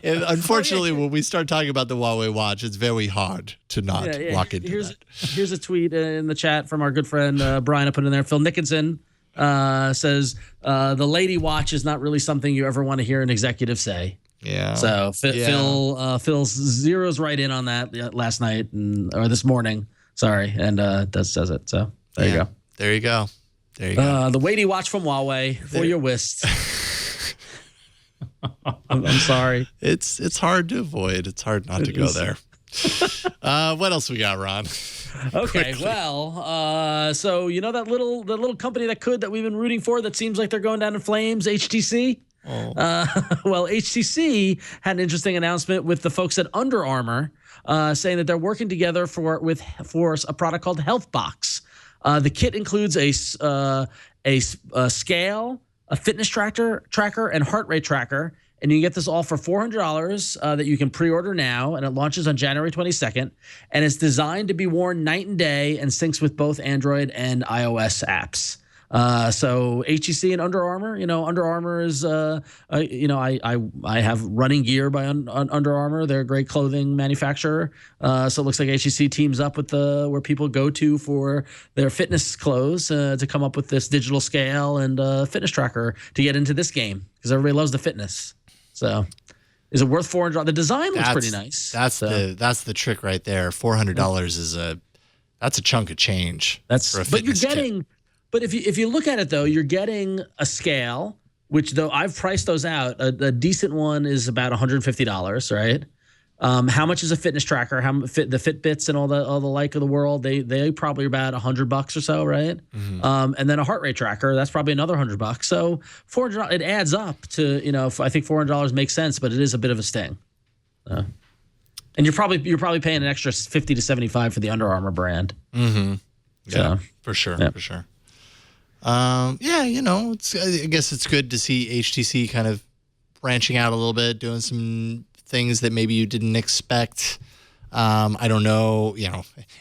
And unfortunately, when we start talking about the Huawei watch, it's very hard to not walk into that. Here's a tweet in the chat from our good friend Brian. I put in there. Phil Nickinson says the lady watch is not really something you ever want to hear an executive say. Yeah. So Phil zeroes right in on that last night or this morning. Sorry, and that says it. So there you go. There you go. There you go. The weighty watch from Huawei for your wrists. I'm sorry. It's hard to avoid. It's hard not to go there. What else we got, Ron? Okay, Quickly. well, so you know that little company that we've been rooting for that seems like they're going down in flames, HTC? Oh. Well, HTC had an interesting announcement with the folks at Under Armour saying that they're working together for a product called HealthBox. The kit includes a scale, a fitness tracker, and heart rate tracker. And you can get this all for $400 that you can pre-order now, and it launches on January 22nd. And it's designed to be worn night and day and syncs with both Android and iOS apps. So HTC and Under Armour, Under Armour is, I have running gear by Under Armour. They're a great clothing manufacturer. So it looks like HTC teams up with where people go to for their fitness clothes to come up with this digital scale and fitness tracker to get into this game because everybody loves the fitness. So is it worth $400? The design looks pretty nice. That's the trick right there. $400 is that's a chunk of change. For a fitness kit. But if you look at it though, you're getting a scale, which though I've priced those out. A decent one is about $150, right? How much is a fitness tracker? The Fitbits and all the like of the world? They probably about $100 or so, right? Mm-hmm. And then a heart rate tracker, that's probably another $100. So $400, it adds up to I think $400 makes sense, but it is a bit of a sting. And you're probably paying an extra $50 to $75 for the Under Armour brand. Mm-hmm. Yeah, so, for sure. I guess it's good to see HTC kind of branching out a little bit, doing some things that maybe you didn't expect. I don't know,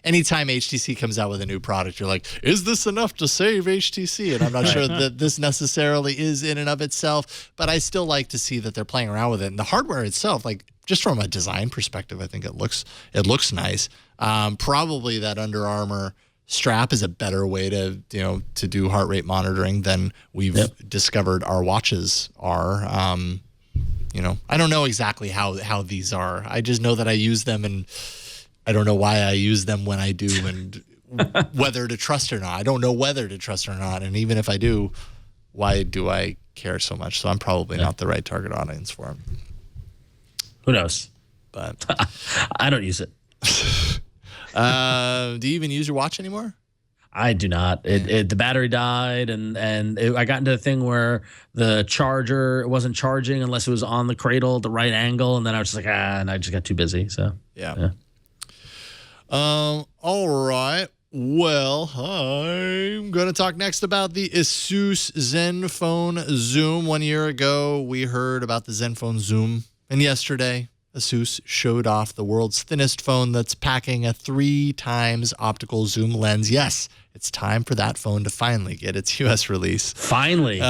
anytime HTC comes out with a new product, you're like, is this enough to save HTC? And I'm not sure that this necessarily is in and of itself, but I still like to see that they're playing around with it. And the hardware itself, like just from a design perspective, I think it looks nice. Probably that Under Armour strap is a better way to do heart rate monitoring than we've discovered our watches are. I don't know exactly how these are. I just know that I use them, and I don't know why I use them when I do, and whether to trust or not. I don't know whether to trust or not, and even if I do, why do I care so much? So I'm probably not the right target audience for them. Who knows? But I don't use it. Do you even use your watch anymore? I do not. The battery died, and I got into the thing where the charger wasn't charging unless it was on the cradle at the right angle, and then I was just like, and I just got too busy. So yeah. All right. Well, I'm going to talk next about the Asus ZenFone Zoom. 1 year ago, we heard about the ZenFone Zoom, and yesterday, Asus showed off the world's thinnest phone that's packing a 3 times optical zoom lens. Yes, it's time for that phone to finally get its U.S. release. Finally.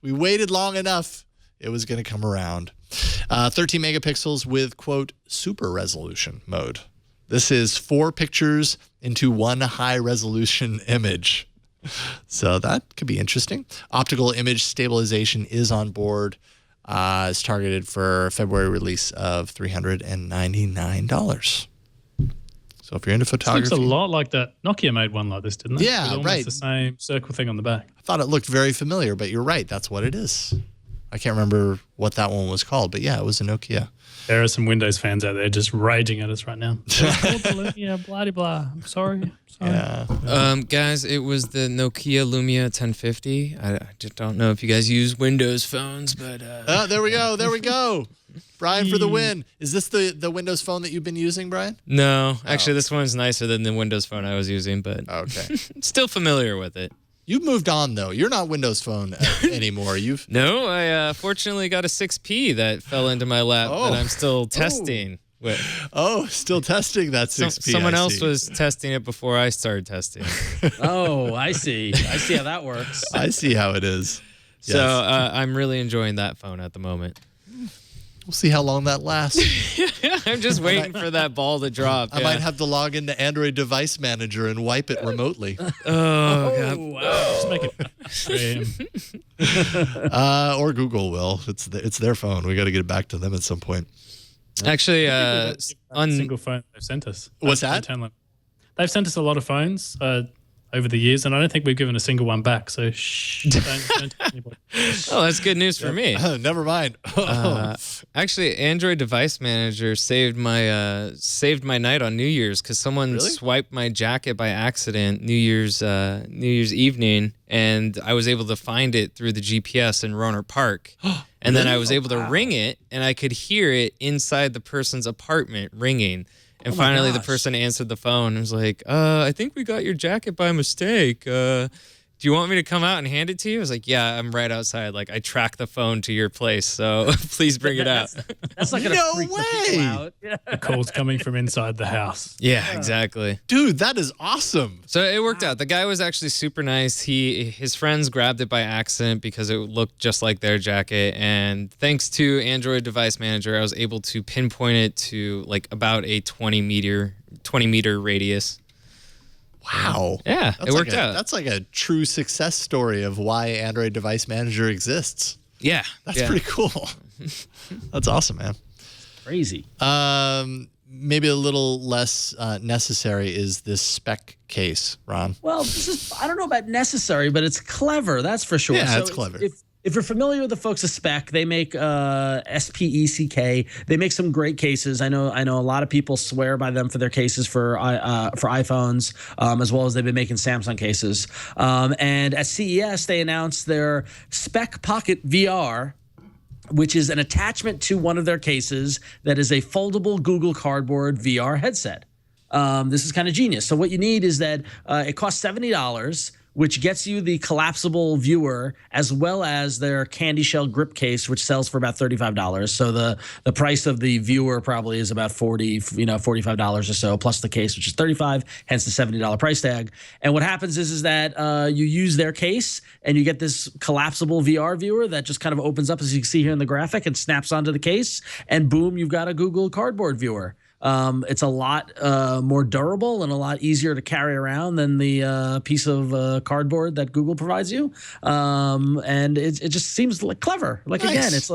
We waited long enough. It was going to come around. 13 megapixels with, quote, super resolution mode. This is 4 pictures into 1 high-resolution image. So that could be interesting. Optical image stabilization is on board. It's targeted for February release of $399. So if you're into photography, it looks a lot like that. Nokia made one like this, didn't it? Yeah, right. The same circle thing on the back. I thought it looked very familiar, but you're right. That's what it is. I can't remember what that one was called, but yeah, it was a Nokia. There are some Windows fans out there just raging at us right now. Yeah, blah, blah. I'm sorry. Yeah. Guys, it was the Nokia Lumia 1050. I just don't know if you guys use Windows phones, but... there we go. Brian for the win. Is this the Windows phone that you've been using, Brian? No. Actually, this one's nicer than the Windows phone I was using, but okay. Still familiar with it. You've moved on, though. You're not Windows Phone anymore. No, I fortunately got a 6P that fell into my lap that I'm still testing with. Oh, still testing that 6P. Someone else was testing it before I started testing. Oh, I see. I see how that works. I see how it is. Yes. So I'm really enjoying that phone at the moment. We'll see how long that lasts. I'm just waiting for that ball to drop. I might have to log into Android Device Manager and wipe it remotely. Oh, God. Wow. Just make it. Or Google will. It's their phone. We got to get it back to them at some point. Actually, on single phone they've sent us. What's that? They've sent us a lot of phones over the years, and I don't think we've given a single one back. So shh, don't tell anybody. Oh, that's good news for me. Never mind. Actually, Android Device Manager saved my night on New Year's because someone swiped my jacket by accident New Year's evening, and I was able to find it through the GPS in Rohnert Park. And then I was able to ring it, and I could hear it inside the person's apartment ringing. And finally, the person answered the phone and was like, I think we got your jacket by mistake. do you want me to come out and hand it to you? I was like, yeah, I'm right outside. Like, I track the phone to your place, so please bring it out. That's not gonna freak the people out. Yeah. The call's coming from inside the house. Yeah, exactly. Dude, that is awesome. So it worked out. The guy was actually super nice. His friends grabbed it by accident because it looked just like their jacket. And thanks to Android Device Manager, I was able to pinpoint it to like about a 20 meter radius. Wow. Yeah, it worked out. That's like a true success story of why Android Device Manager exists. Yeah. That's pretty cool. That's awesome, man. Crazy. Maybe a little less necessary is this spec case, Ron. Well, I don't know about necessary, but it's clever. That's for sure. Yeah, it's clever. If you're familiar with the folks at Spec, they make SPECK. They make some great cases. I know a lot of people swear by them for their cases for iPhones, as well as they've been making Samsung cases. And at CES, they announced their Spec Pocket VR, which is an attachment to one of their cases that is a foldable Google Cardboard VR headset. This is kind of genius. So what you need is that it costs $70, which gets you the collapsible viewer as well as their candy shell grip case, which sells for about $35. So the price of the viewer probably is about $45 or so, plus the case, which is $35, hence the $70 price tag. And what happens is that you use their case and you get this collapsible VR viewer that just kind of opens up, as you can see here in the graphic, and snaps onto the case, and boom, you've got a Google Cardboard viewer. It's a lot more durable and a lot easier to carry around than the piece of cardboard that Google provides you. And it just seems like clever. Like, nice. Again, it's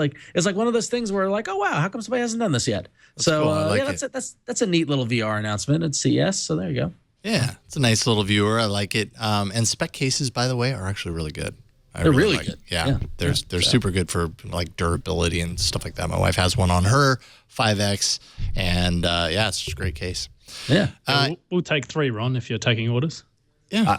like one of those things where like, oh wow, how come somebody hasn't done this yet? That's so cool. That's a neat little VR announcement at CES. So there you go. Yeah, it's a nice little viewer. I like it. And spec cases, by the way, are actually really good. They're really good. Yeah, they're super good for like durability and stuff like that. My wife has one on her 5X, and it's just a great case. Yeah, we'll take 3, Ron, if you're taking orders. Yeah.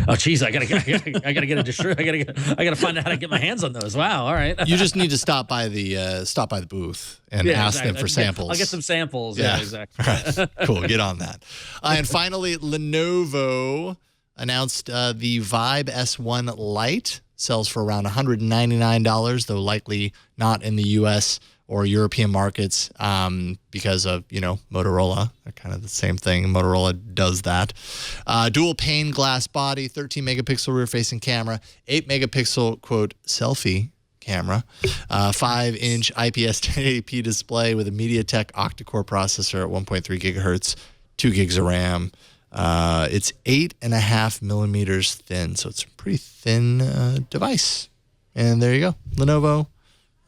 Oh, geez, I gotta get a distributor. I gotta find out how to get my hands on those. Wow. All right. You just need to stop by the booth and ask them for samples. I'll get some samples. Yeah, exactly. Right. Cool. Get on that. And finally, Lenovo announced the Vibe S1 Lite sells for around $199, though likely not in the U.S. or European markets because of, Motorola. They're kind of the same thing. Motorola does that. Dual pane glass body, 13 megapixel rear-facing camera, 8 megapixel, quote, selfie camera, 5-inch IPS 1080p display with a MediaTek octa-core processor at 1.3 gigahertz, 2 gigs of RAM. It's 8.5 millimeters thin, so it's a pretty thin device. And there you go. Lenovo,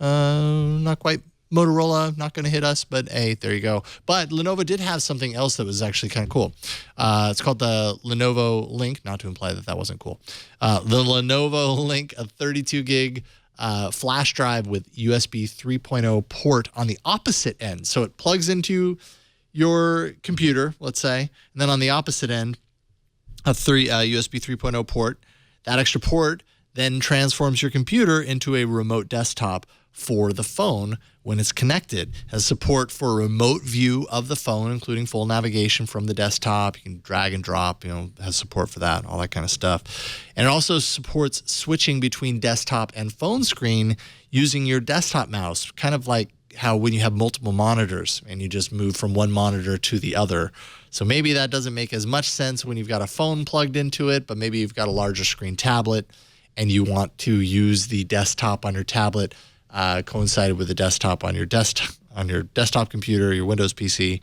not quite. Motorola, not going to hit us, but hey, there you go. But Lenovo did have something else that was actually kind of cool. It's called the Lenovo Link, not to imply that wasn't cool. The Lenovo Link, a 32 gig flash drive with USB 3.0 port on the opposite end. So it plugs into your computer, let's say, and then on the opposite end, a USB 3.0 port. That extra port then transforms your computer into a remote desktop for the phone when it's connected. It has support for a remote view of the phone, including full navigation from the desktop. You can drag and drop, has support for that, all that kind of stuff. And it also supports switching between desktop and phone screen using your desktop mouse, kind of like how when you have multiple monitors and you just move from one monitor to the other. So maybe that doesn't make as much sense when you've got a phone plugged into it, but maybe you've got a larger screen tablet and you want to use the desktop on your tablet coincided with the desktop on your desktop computer, your Windows PC.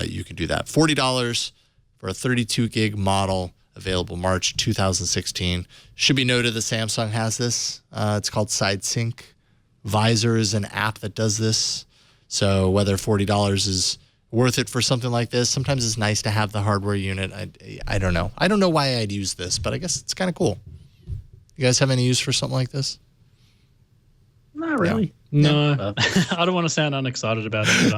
You can do that. $40 for a 32 gig model, available March 2016. Should be noted that Samsung has this. It's called SideSync. Visor is an app that does this. So whether $40 is worth it for something like this, sometimes it's nice to have the hardware unit. I don't know. I don't know why I'd use this, but I guess it's kind of cool. You guys have any use for something like this? Not really. No. I don't want to sound unexcited about it,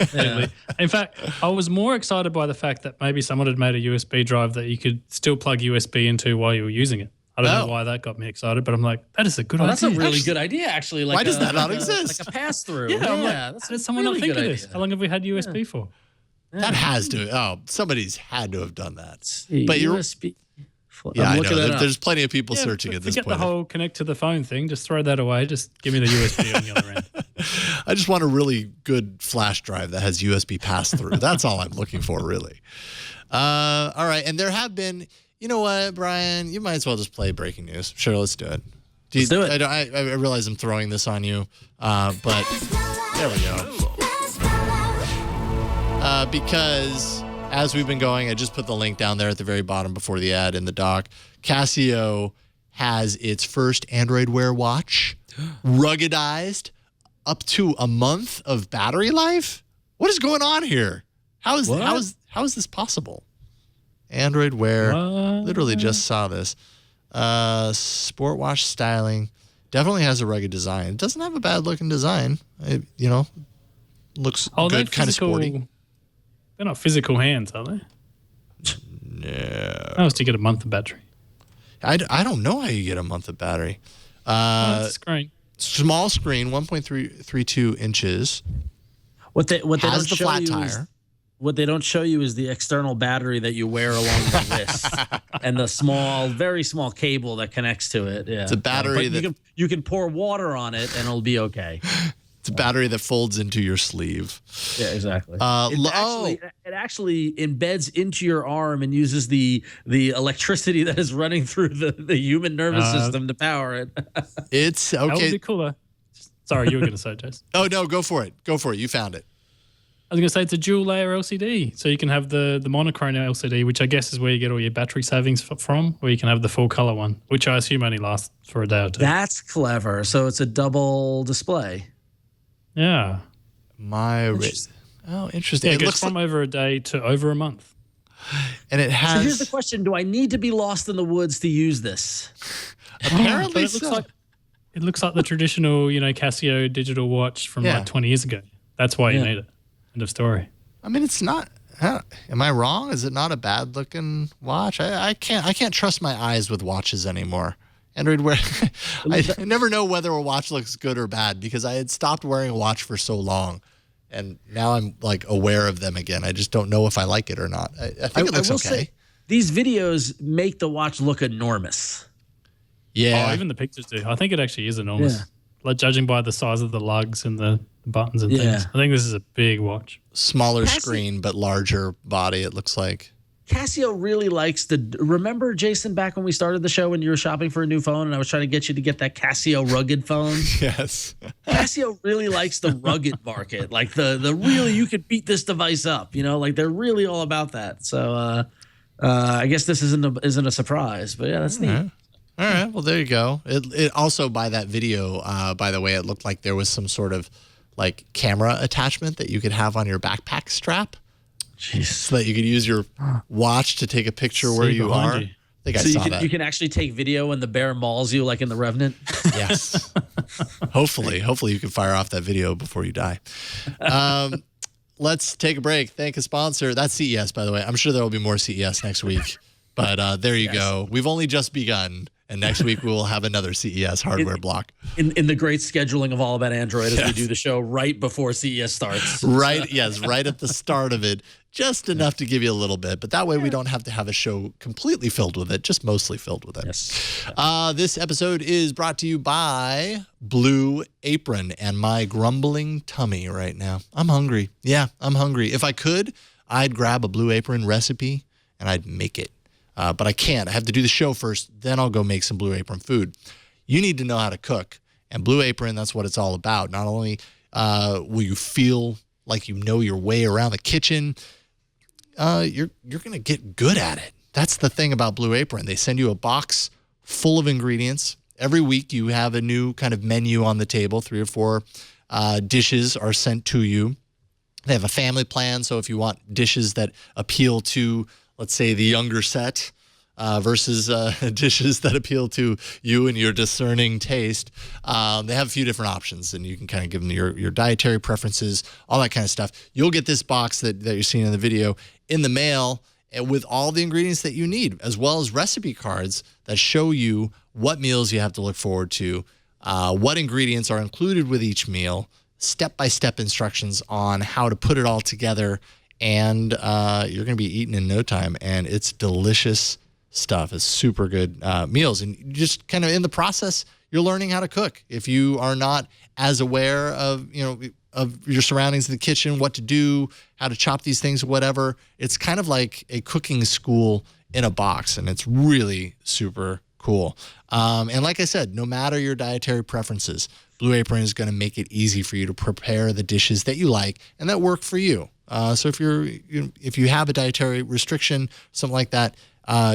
but in fact, I was more excited by the fact that maybe someone had made a USB drive that you could still plug USB into while you were using it. I don't know why that got me excited, but I'm like, that is a good idea. That's a really good idea, actually. Why does that not exist? Like a pass-through. That's how did someone not think of this? How long have we had USB for? That has to. Somebody's had to have done that. But USB Yeah, I'm I looking know. it up. There's plenty of people searching at this Forget point. the whole connect to the phone thing. Just throw that away. Just give me the USB on the other end. I just want a really good flash drive that has USB pass-through. That's all I'm looking for, really. All right, and there have been, you know what, Brian? You might as well just play breaking news. Sure, let's do it. Let's do it. I realize I'm throwing this on you, but there we go. Because as we've been going, I just put the link down there at the very bottom before the ad in the doc. Casio has its first Android Wear watch, ruggedized, up to a month of battery life. What is going on here? How is this possible? Android Wear, literally just saw this. Sport watch styling, definitely has a rugged design. It doesn't have a bad looking design. It, looks good, kind of sporty. They're not physical hands, are they? No. How else do you get a month of battery? I don't know how you get a month of battery. Screen. Small screen, 1.32 inches. What they Has don't the show flat you tire. what they don't show you is the external battery that you wear along the wrist and the very small cable that connects to it. Yeah. It's a battery that you can pour water on it and it'll be okay. it's a battery that folds into your sleeve. Yeah, exactly. It actually embeds into your arm and uses the electricity that is running through the human nervous system to power it. It's okay. That would be cooler. Sorry, you were going to say, Jason. Oh no, go for it. Go for it. You found it. I was going to say it's a dual layer LCD. So you can have the monochrome LCD, which I guess is where you get all your battery savings from, or you can have the full color one, which I assume only lasts for a day or two. That's clever. So it's a double display. Yeah. Interesting. Yeah, It it goes looks from over a day to over a month. and it has. So here's the question: do I need to be lost in the woods to use this? Apparently, But it looks like the traditional, Casio digital watch from like 20 years ago. That's why you need it. End of story. I mean, it's not. Am I wrong? Is it not a bad looking watch? I can't trust my eyes with watches anymore. Android Wear. I never know whether a watch looks good or bad because I had stopped wearing a watch for so long, and now I'm like aware of them again. I just don't know if I like it or not. I think it looks okay. Say, these videos make the watch look enormous. Yeah. Oh, even the pictures do. I think it actually is enormous. Yeah. Like judging by the size of the lugs and the buttons and things. I think this is a big watch. Smaller screen but larger body. It looks like. Casio really likes remember, Jason, back when we started the show when you were shopping for a new phone and I was trying to get you to get that Casio rugged phone? Yes. Casio really likes the rugged market, like the really, you could beat this device up, like they're really all about that. So I guess this isn't a surprise, but yeah, that's neat. All right. Well, there you go. It also, by that video, by the way, it looked like there was some sort of like camera attachment that you could have on your backpack strap. Jeez. So that you could use your watch to take a picture where you are. I think I saw that. You can actually take video when the bear mauls you, like in The Revenant. Yes. Hopefully you can fire off that video before you die. Let's take a break. Thank a sponsor. That's CES, by the way. I'm sure there will be more CES next week. But there you go. We've only just begun. And next week we will have another CES hardware block. In the great scheduling of All About Android as we do the show right before CES starts. Right, yes, right at the start of it. Just enough to give you a little bit. But that way we don't have to have a show completely filled with it, just mostly filled with it. Yes. This episode is brought to you by Blue Apron and my grumbling tummy right now. I'm hungry. Yeah, I'm hungry. If I could, I'd grab a Blue Apron recipe and I'd make it. But I can't. I have to do the show first, then I'll go make some Blue Apron food. You need to know how to cook. And Blue Apron, that's what it's all about. Not only will you feel like you know your way around the kitchen, you're going to get good at it. That's the thing about Blue Apron. They send you a box full of ingredients. Every week you have a new kind of menu on the table. 3 or 4 dishes are sent to you. They have a family plan, so if you want dishes that appeal to, let's say, the younger set versus dishes that appeal to you and your discerning taste, they have a few different options, and you can kind of give them your dietary preferences, all that kind of stuff. You'll get this box that you're seeing in the video in the mail with all the ingredients that you need, as well as recipe cards that show you what meals you have to look forward to, what ingredients are included with each meal, step-by-step instructions on how to put it all together, and you're going to be eating in no time, and it's delicious stuff. It's super good meals. And you just kind of in the process, you're learning how to cook. If you are not as aware of, of your surroundings in the kitchen, what to do, how to chop these things, whatever, it's kind of like a cooking school in a box. And it's really super cool. And like I said, no matter your dietary preferences, Blue Apron is going to make it easy for you to prepare the dishes that you like and that work for you. So if you have a dietary restriction, something like that,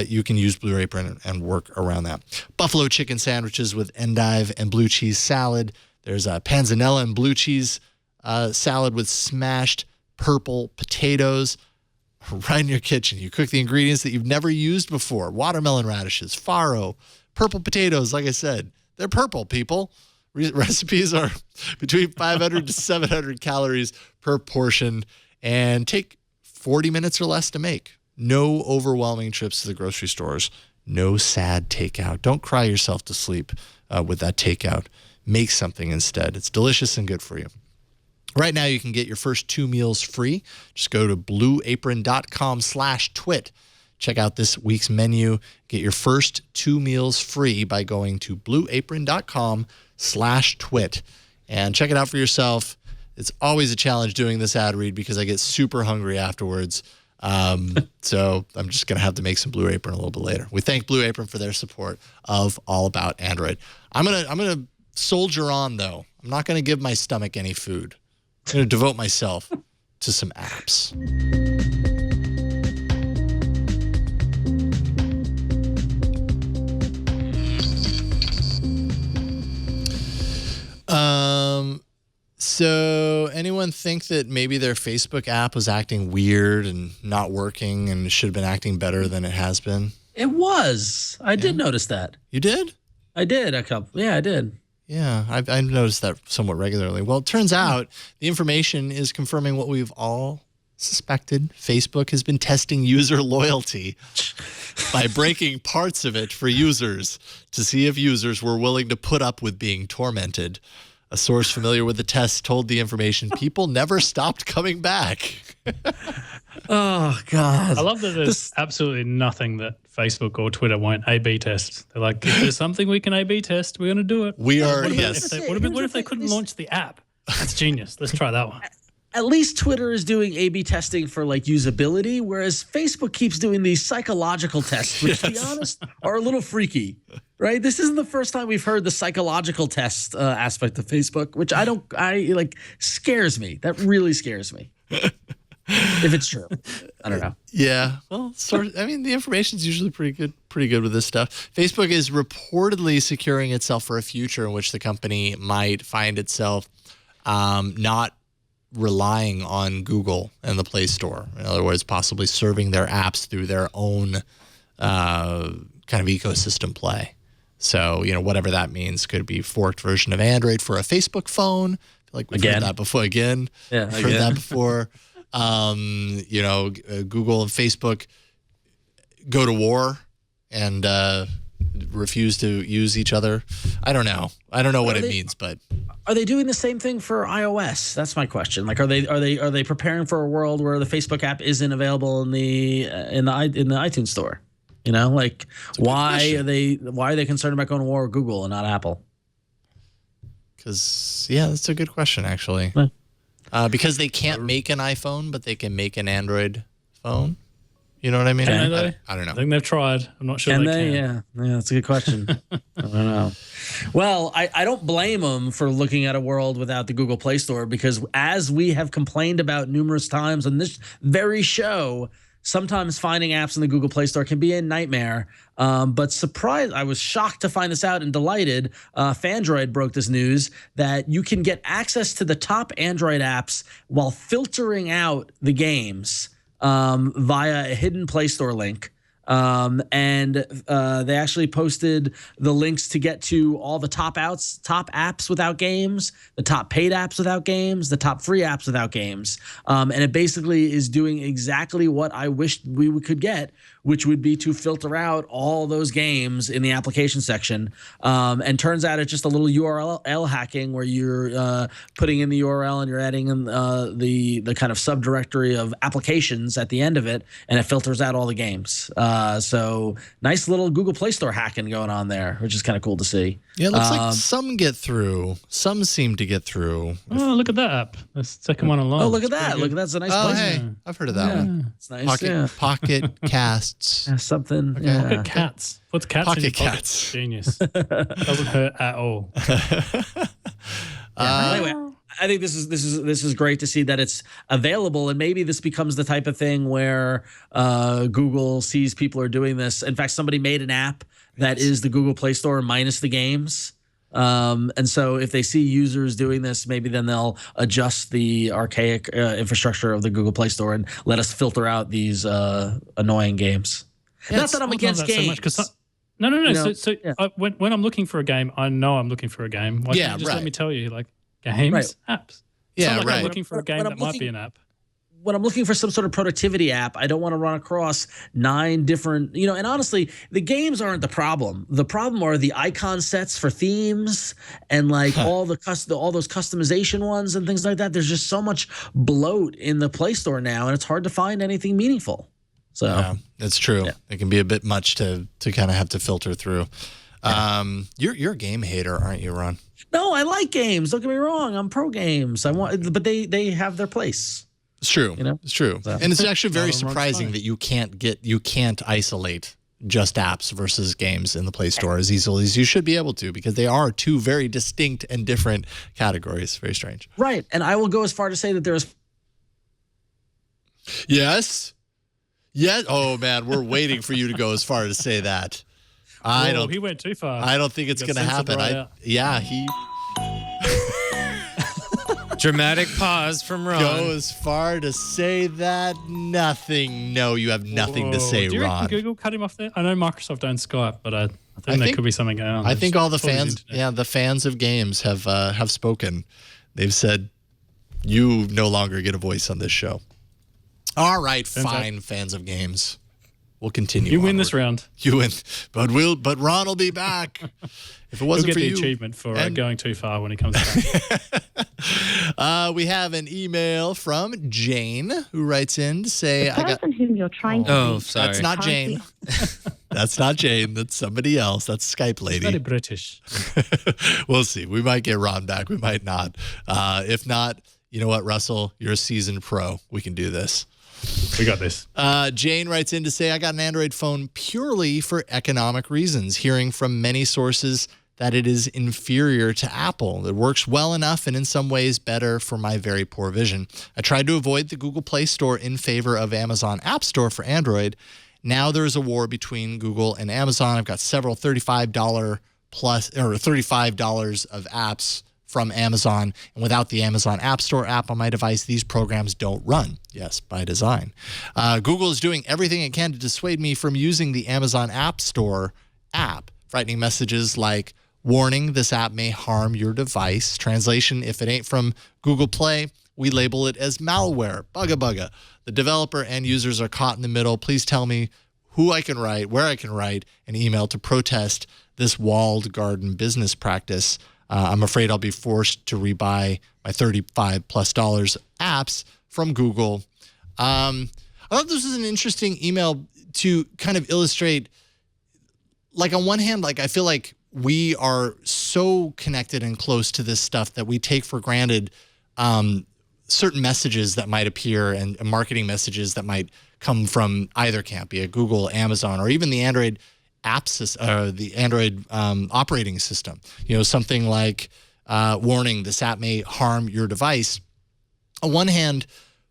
you can use Blue Apron and work around that. Buffalo chicken sandwiches with endive and blue cheese salad. There's a panzanella and blue cheese salad with smashed purple potatoes. Right in your kitchen. You cook the ingredients that you've never used before. Watermelon radishes, farro, purple potatoes. Like I said, they're purple, people. Recipes are between 500 to 700 calories per portion and take 40 minutes or less to make. No overwhelming trips to the grocery stores. No sad takeout. Don't cry yourself to sleep with that takeout. Make something instead. It's delicious and good for you. Right now, you can get your first 2 meals free. Just go to blueapron.com/twit. Check out this week's menu. Get your first 2 meals free by going to blueapron.com/twit. And check it out for yourself. It's always a challenge doing this ad read because I get super hungry afterwards. So I'm just going to have to make some Blue Apron a little bit later. We thank Blue Apron for their support of All About Android. I'm gonna soldier on, though. I'm not going to give my stomach any food. I'm going to devote myself to some apps. So anyone think that maybe their Facebook app was acting weird and not working and should have been acting better than it has been? It was. I did notice that. You did? I did a couple. Yeah, I did. Yeah, I've noticed that somewhat regularly. Well, it turns out the information is confirming what we've all suspected. Facebook has been testing user loyalty by breaking parts of it for users to see if users were willing to put up with being tormented. A source familiar with the test told the information people never stopped coming back. Oh, God. I love that there's absolutely nothing that Facebook or Twitter won't A/B test. They're like, if there's something we can A/B test, we're going to do it. We are, what yes. What if they couldn't launch the app? That's genius. Let's try that one. At least Twitter is doing A/B testing for like usability, whereas Facebook keeps doing these psychological tests, which, to be honest, are a little freaky, right? This isn't the first time we've heard the psychological test aspect of Facebook, which scares me. That really scares me. If it's true, I don't know. Yeah, well, the information's usually pretty good with this stuff. Facebook is reportedly securing itself for a future in which the company might find itself not relying on Google and the Play Store. In other words, possibly serving their apps through their own kind of ecosystem play. So, whatever that means, could be forked version of Android for a Facebook phone. I feel like we've heard that before. Again, yeah, heard that before. Google and Facebook go to war and refuse to use each other. I don't know what it means, but are they doing the same thing for iOS? That's my question. Like, are they preparing for a world where the Facebook app isn't available in the iTunes store? Why are they concerned about going to war with Google and not Apple? Because that's a good question, actually. Because they can't make an iPhone, but they can make an Android phone. You know what I mean? I don't know. I think they've tried. I'm not sure they can. Yeah, that's a good question. I don't know. Well, I don't blame them for looking at a world without the Google Play Store because, as we have complained about numerous times on this very show, sometimes finding apps in the Google Play Store can be a nightmare. But I was shocked to find this out and delighted. Fandroid broke this news that you can get access to the top Android apps while filtering out the games via a hidden Play Store link. And they actually posted the links to get to all the top apps without games, the top paid apps without games, the top free apps without games. And it basically is doing exactly what I wished we could get, which would be to filter out all those games in the application section. And turns out it's just a little URL hacking where you're putting in the URL and you're adding in the kind of subdirectory of applications at the end of it, and it filters out all the games. So nice little Google Play Store hacking going on there, which is kind of cool to see. Yeah, it looks like some get through. Some seem to get through. Oh, look at that app. That's the second one along. Oh, look at that. Look at that's a nice place. Hey, I've heard of that one. It's nice. Pocket Casts. Something. Okay. Yeah. Pocket Cats. Puts cats in your Pocket pocket. Cats. Genius. Doesn't hurt at all. Anyway, I think this is great to see that it's available, and maybe this becomes the type of thing where Google sees people are doing this. In fact, somebody made an app that is the Google Play Store minus the games. And so if they see users doing this, maybe then they'll adjust the archaic infrastructure of the Google Play Store and let us filter out these annoying games. Not that I'm against games. No. You know, When I'm looking for a game, I know I'm looking for a game. Why can't you just let me tell you, like, games, apps? Yeah, it's not like right. I'm looking for a game that might be an app. When I'm looking for some sort of productivity app, I don't want to run across 9 different, and honestly, the games aren't the problem. The problem are the icon sets for themes and like all those customization ones and things like that. There's just so much bloat in the Play Store now, and it's hard to find anything meaningful. So yeah, it's true. Yeah. It can be a bit much to kind of have to filter through. You're a game hater, aren't you, Ron? No, I like games. Don't get me wrong. I'm pro games. But they have their place. It's true. It's true. So. And it's actually very surprising that you can't isolate just apps versus games in the Play Store as easily as you should be able to, because they are 2 very distinct and different categories. Very strange. Right. And I will go as far to say that there is. Yes. Yes. Oh man, we're waiting for you to go as far as to say that. He went too far. I don't think it's going to happen. He Dramatic pause from Ron. Go as far to say that nothing. No, you have nothing to say, Do you Ron. reckon Google cut him off there? I know Microsoft owns Skype, but I think there could be something going on. I think all the fans, the fans of games have spoken. They've said, you no longer get a voice on this show. All right, fine, fans of games. We'll continue. You win this round. You win, but Ron will be back. If it wasn't for you, he'll get the achievement for going too far when he comes back. We have an email from Jane who writes in to say, the person whom you're trying to reach. Sorry. That's not Jane. That's not Jane. That's somebody else. That's Skype lady. Very British. We'll see. We might get Ron back. We might not. If not, you know what, Russell? You're a seasoned pro. We can do this. We got this. Jane writes in to say, I got an Android phone purely for economic reasons, hearing from many sources that it is inferior to Apple. It works well enough and in some ways better for my very poor vision. I tried to avoid the Google Play Store in favor of Amazon App Store for Android. Now there's a war between Google and Amazon. I've got several $35 of apps from Amazon, and without the Amazon App Store app on my device, these programs don't run. Yes, by design. Google is doing everything it can to dissuade me from using the Amazon App Store app. Frightening messages like, warning, this app may harm your device. Translation, if it ain't from Google Play, we label it as malware. Bugga bugga. The developer and users are caught in the middle. Please tell me who I can write, where I can write an email to protest this walled garden business practice. I'm afraid I'll be forced to rebuy my $35+ apps from Google. I thought this was an interesting email to kind of illustrate, like, on one hand, like, I feel like we are so connected and close to this stuff that we take for granted certain messages that might appear and marketing messages that might come from either camp, be it Google, Amazon, or even the Android the Android operating system. Something like, warning, this app may harm your device. On one hand,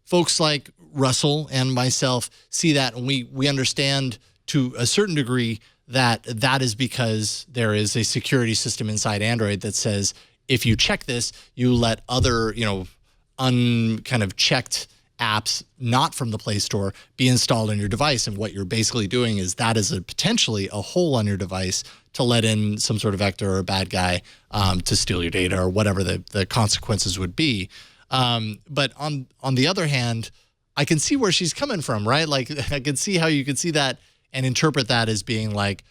folks like Russell and myself see that, and we understand to a certain degree that is because there is a security system inside Android that says, if you check this, you let other, kind of checked apps not from the Play Store be installed on your device. And what you're basically doing is that is potentially a hole on your device to let in some sort of vector or a bad guy to steal your data or whatever the consequences would be. But on the other hand, I can see where she's coming from, right? Like, I can see how you could see that and interpret that as being like,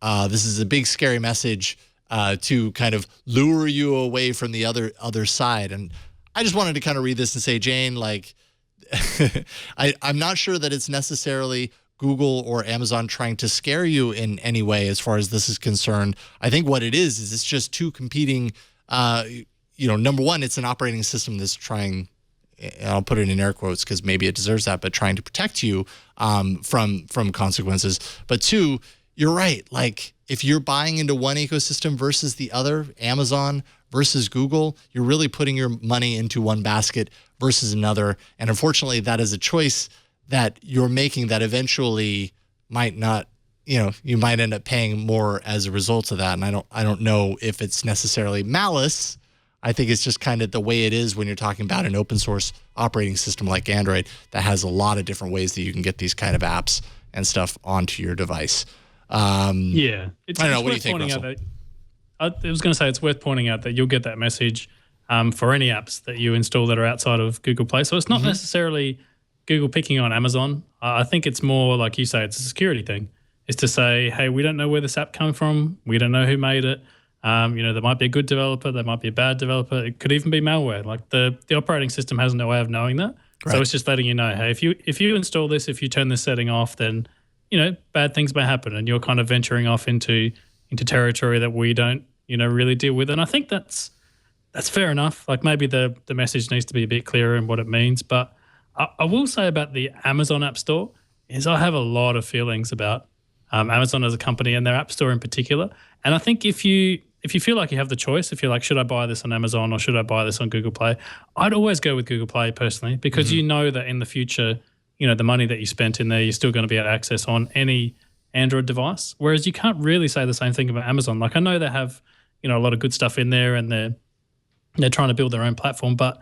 this is a big scary message to kind of lure you away from the other side. And I just wanted to kind of read this and say, Jane, like, I'm not sure that it's necessarily Google or Amazon trying to scare you in any way as far as this is concerned. I think what it is it's just two competing, number one, it's an operating system that's trying, I'll put it in air quotes because maybe it deserves that, but trying to protect you from consequences. But two, you're right. Like if you're buying into one ecosystem versus the other, Amazon versus Google, you're really putting your money into one basket versus another. And unfortunately, that is a choice that you're making that eventually might not, you might end up paying more as a result of that. And I don't know if it's necessarily malice. I think it's just kind of the way it is when you're talking about an open source operating system like Android that has a lot of different ways that you can get these kind of apps and stuff onto your device. I don't know. What do you think, Russell? I was going to say it's worth pointing out that you'll get that message for any apps that you install that are outside of Google Play. So it's not necessarily Google picking on Amazon. I think it's more like you say, it's a security thing. It's to say, hey, we don't know where this app came from. We don't know who made it. There might be a good developer. There might be a bad developer. It could even be malware. Like the operating system has no way of knowing that. Right. So it's just letting you know, hey, if you install this, if you turn this setting off, then, bad things may happen. And you're kind of venturing off into territory that we don't, really deal with. And I think that's fair enough. Like maybe the message needs to be a bit clearer in what it means. But I will say about the Amazon App Store is I have a lot of feelings about Amazon as a company and their App Store in particular. And I think if you feel like you have the choice, if you're like, should I buy this on Amazon or should I buy this on Google Play? I'd always go with Google Play personally because you know that in the future, the money that you spent in there, you're still going to be able to access on any Android device. Whereas you can't really say the same thing about Amazon. Like I know they have, a lot of good stuff in there and they're trying to build their own platform, but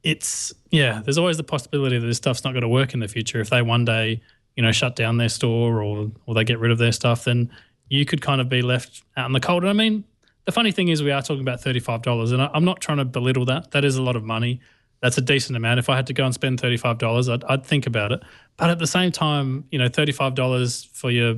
there's always the possibility that this stuff's not going to work in the future. If they one day, shut down their store or they get rid of their stuff, then you could kind of be left out in the cold. And I mean, the funny thing is we are talking about $35 and I'm not trying to belittle that. That is a lot of money. That's a decent amount. If I had to go and spend $35, I'd think about it. But at the same time, $35 for your,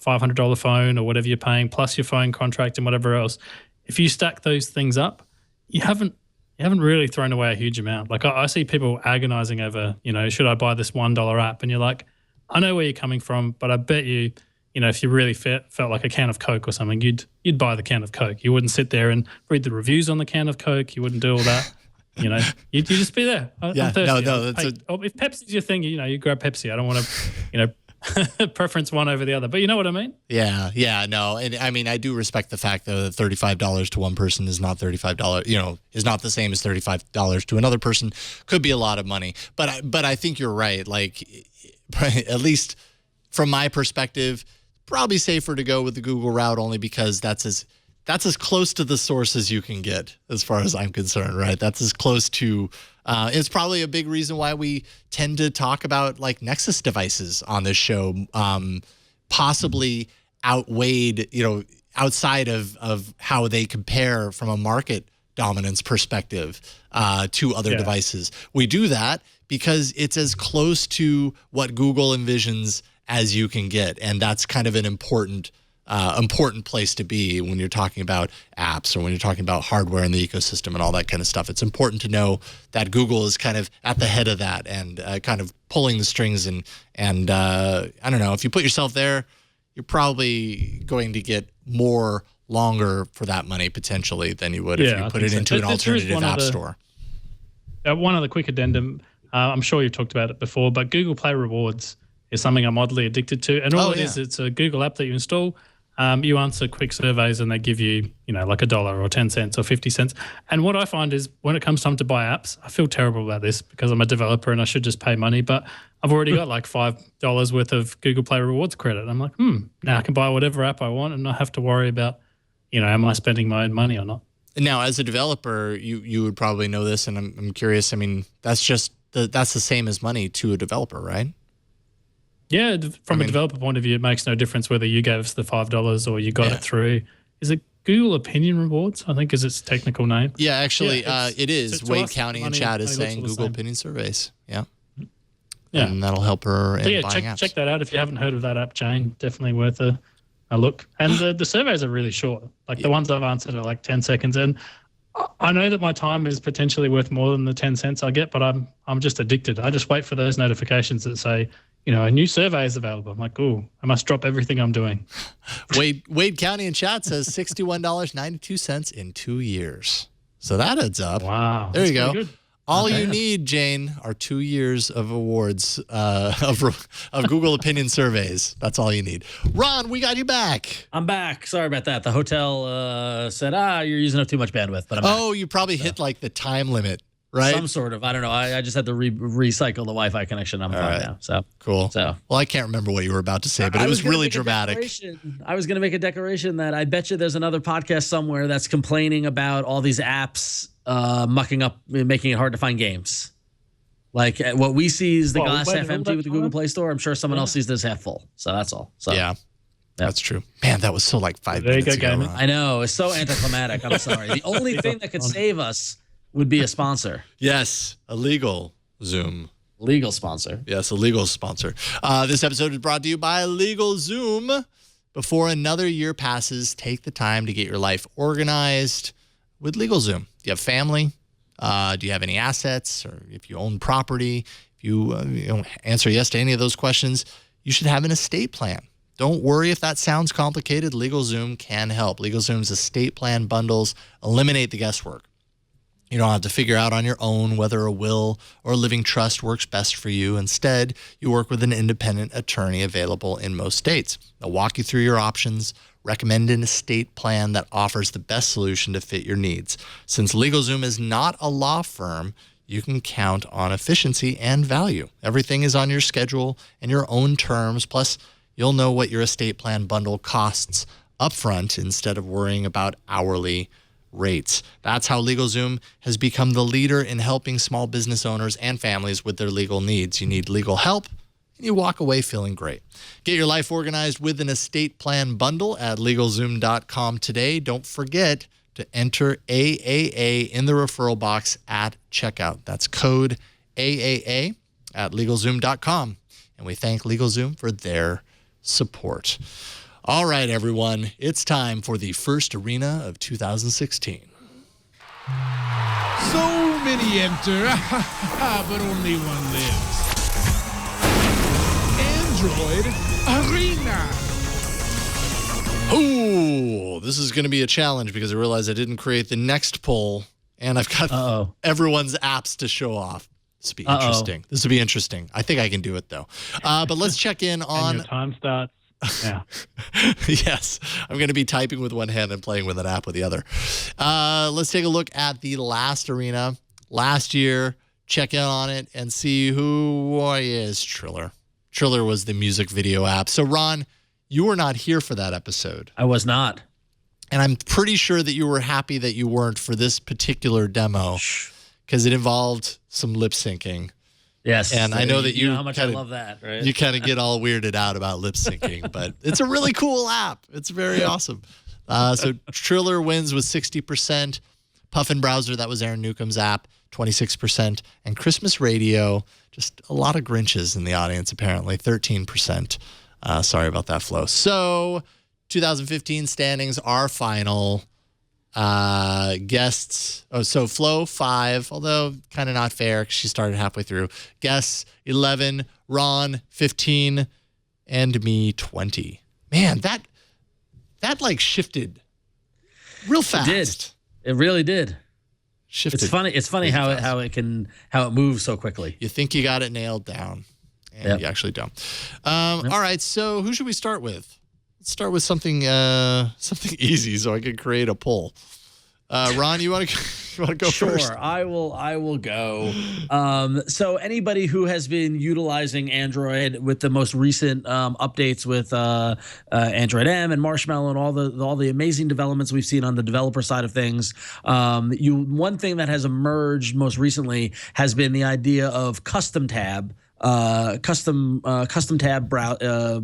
$500 phone or whatever you're paying, plus your phone contract and whatever else, if you stack those things up, you haven't really thrown away a huge amount. Like I see people agonizing over, should I buy this $1 app? And you're like, I know where you're coming from, but I bet you, if you really felt like a can of Coke or something, you'd buy the can of Coke. You wouldn't sit there and read the reviews on the can of Coke. You wouldn't do all that. You'd just be there. Yeah, I'm thirsty. no. If Pepsi's your thing, you grab Pepsi. I don't want to, preference one over the other. But you know what I mean? Yeah, no. And I mean, I do respect the fact, though, that $35 to one person is not $35, is not the same as $35 to another person. Could be a lot of money. But I think you're right. Like, at least from my perspective, probably safer to go with the Google route only because that's as close to the source as you can get as far as I'm concerned, right? That's as close to it's probably a big reason why we tend to talk about like Nexus devices on this show, possibly outweighed, outside of how they compare from a market dominance perspective to other devices. We do that because it's as close to what Google envisions as you can get. And that's kind of an important place to be when you're talking about apps or when you're talking about hardware in the ecosystem and all that kind of stuff. It's important to know that Google is kind of at the head of that and kind of pulling the strings. And I don't know, if you put yourself there, you're probably going to get more longer for that money potentially than you would if you put it into an alternative app store. One other quick addendum. I'm sure you've talked about it before, but Google Play Rewards is something I'm oddly addicted to. And all it's a Google app that you install. You answer quick surveys and they give you, like $1 or 10 cents or 50 cents. And what I find is when it comes time to buy apps, I feel terrible about this because I'm a developer and I should just pay money, but I've already got like $5 worth of Google Play Rewards credit. I'm like, now I can buy whatever app I want and not have to worry about, am I spending my own money or not? Now, as a developer, you would probably know this, and I'm curious. I mean, that's the same as money to a developer, right? Yeah, from a developer point of view, it makes no difference whether you gave us the $5 or you got it through. Is it Google Opinion Rewards, I think is its technical name? Yeah, actually, it is. So Wade County in chat is saying Google Opinion Surveys. Yeah. And that'll help her in buying apps. Check that out if you haven't heard of that app chain. Definitely worth a look. And the surveys are really short. Like the ones I've answered are like 10 seconds. And I know that my time is potentially worth more than the 10 cents I get, but I'm just addicted. I just wait for those notifications that say, a new survey is available. I'm like, oh, I must drop everything I'm doing. Wade County in chat says $61.92 in 2 years. So that adds up. Wow. There you go. Good. All you need, Jane, are 2 years of awards of Google opinion surveys. That's all you need. Ron, we got you back. I'm back. Sorry about that. The hotel said, you're using up too much bandwidth. But I'm back. You probably hit like the time limit, right? Some sort of. I don't know. I just had to recycle the Wi-Fi connection. I'm fine now. So cool. So well, I can't remember what you were about to say, but it was really dramatic. I was going to make a declaration that I bet you there's another podcast somewhere that's complaining about all these apps mucking up, making it hard to find games. Like what we see is the glass half empty with the Google Play Store. I'm sure someone else sees this half full. So that's all. So yeah. That's true. Man, that was so like 5 minutes ago. I know. It's so anticlimactic. I'm sorry. The only thing that could save us would be a sponsor. Yes, a legal Zoom. Legal sponsor. Yes, a legal sponsor. This episode is brought to you by LegalZoom. Before another year passes, take the time to get your life organized with LegalZoom. Do you have family? Do you have any assets? Or if you own property? If you answer yes to any of those questions, you should have an estate plan. Don't worry if that sounds complicated. LegalZoom can help. LegalZoom's estate plan bundles eliminate the guesswork. You don't have to figure out on your own whether a will or a living trust works best for you. Instead, you work with an independent attorney available in most states. They'll walk you through your options, recommend an estate plan that offers the best solution to fit your needs. Since LegalZoom is not a law firm, you can count on efficiency and value. Everything is on your schedule and your own terms. Plus, you'll know what your estate plan bundle costs upfront instead of worrying about hourly rates. That's how LegalZoom has become the leader in helping small business owners and families with their legal needs. You need legal help, and you walk away feeling great. Get your life organized with an estate plan bundle at LegalZoom.com today. Don't forget to enter AAA in the referral box at checkout. That's code AAA at LegalZoom.com. And we thank LegalZoom for their support. All right, everyone, it's time for the first arena of 2016. So many enter, but only one lives. Android Arena. Oh, this is going to be a challenge because I realized I didn't create the next poll, and I've got everyone's apps to show off. This will be interesting. This will be interesting. I think I can do it, though. But let's check in on... And your time starts. Yeah. Yes. I'm going to be typing with one hand and playing with an app with the other. Let's take a look at the last arena. Last year, check in on it and see who is Triller. Triller was the music video app. So, Ron, you were not here for that episode. I was not. And I'm pretty sure that you were happy that you weren't for this particular demo because it involved some lip syncing. Yes, and I know that you know how much I love that, right? You kind of get all weirded out about lip syncing, but it's a really cool app. It's very awesome. So Triller wins with 60%. Puffin Browser, that was Aaron Newcomb's app, 26%. And Christmas Radio, just a lot of Grinches in the audience, apparently, 13%. Sorry about that, Flo. So 2015 standings are final. Guests, so Flo 5, although kind of not fair because she started halfway through. Guests 11, Ron 15, and me 20. Man, that like shifted real fast. It did. It really did. Shifted. It's funny how it moves so quickly. You think you got it nailed down, and you actually don't. All right, so who should we start with? Start with something easy so I can create a poll. Ron, you want to go first? Sure, I will go. So anybody who has been utilizing Android with the most recent updates with Android M and Marshmallow and all the amazing developments we've seen on the developer side of things, one thing that has emerged most recently has been the idea of custom tab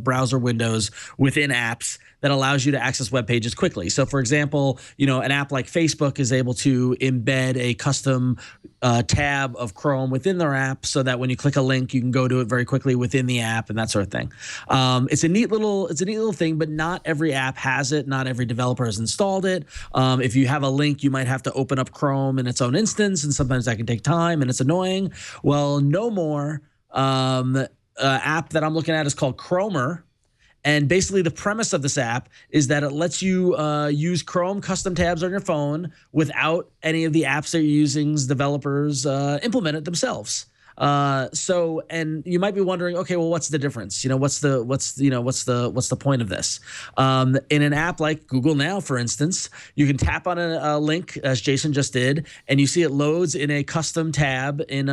browser windows within apps that allows you to access web pages quickly. So, for example, an app like Facebook is able to embed a custom tab of Chrome within their app, so that when you click a link, you can go to it very quickly within the app and that sort of thing. It's a neat little thing, but not every app has it. Not every developer has installed it. If you have a link, you might have to open up Chrome in its own instance, and sometimes that can take time and it's annoying. Well, no more. app that I'm looking at is called Chromer. And basically, the premise of this app is that it lets you use Chrome custom tabs on your phone without any of the apps that you're using's developers implement it themselves. So, and you might be wondering, okay, well, what's the difference? What's the point of this? In an app like Google Now, for instance, you can tap on a link, as Jason just did, and you see it loads in a custom tab in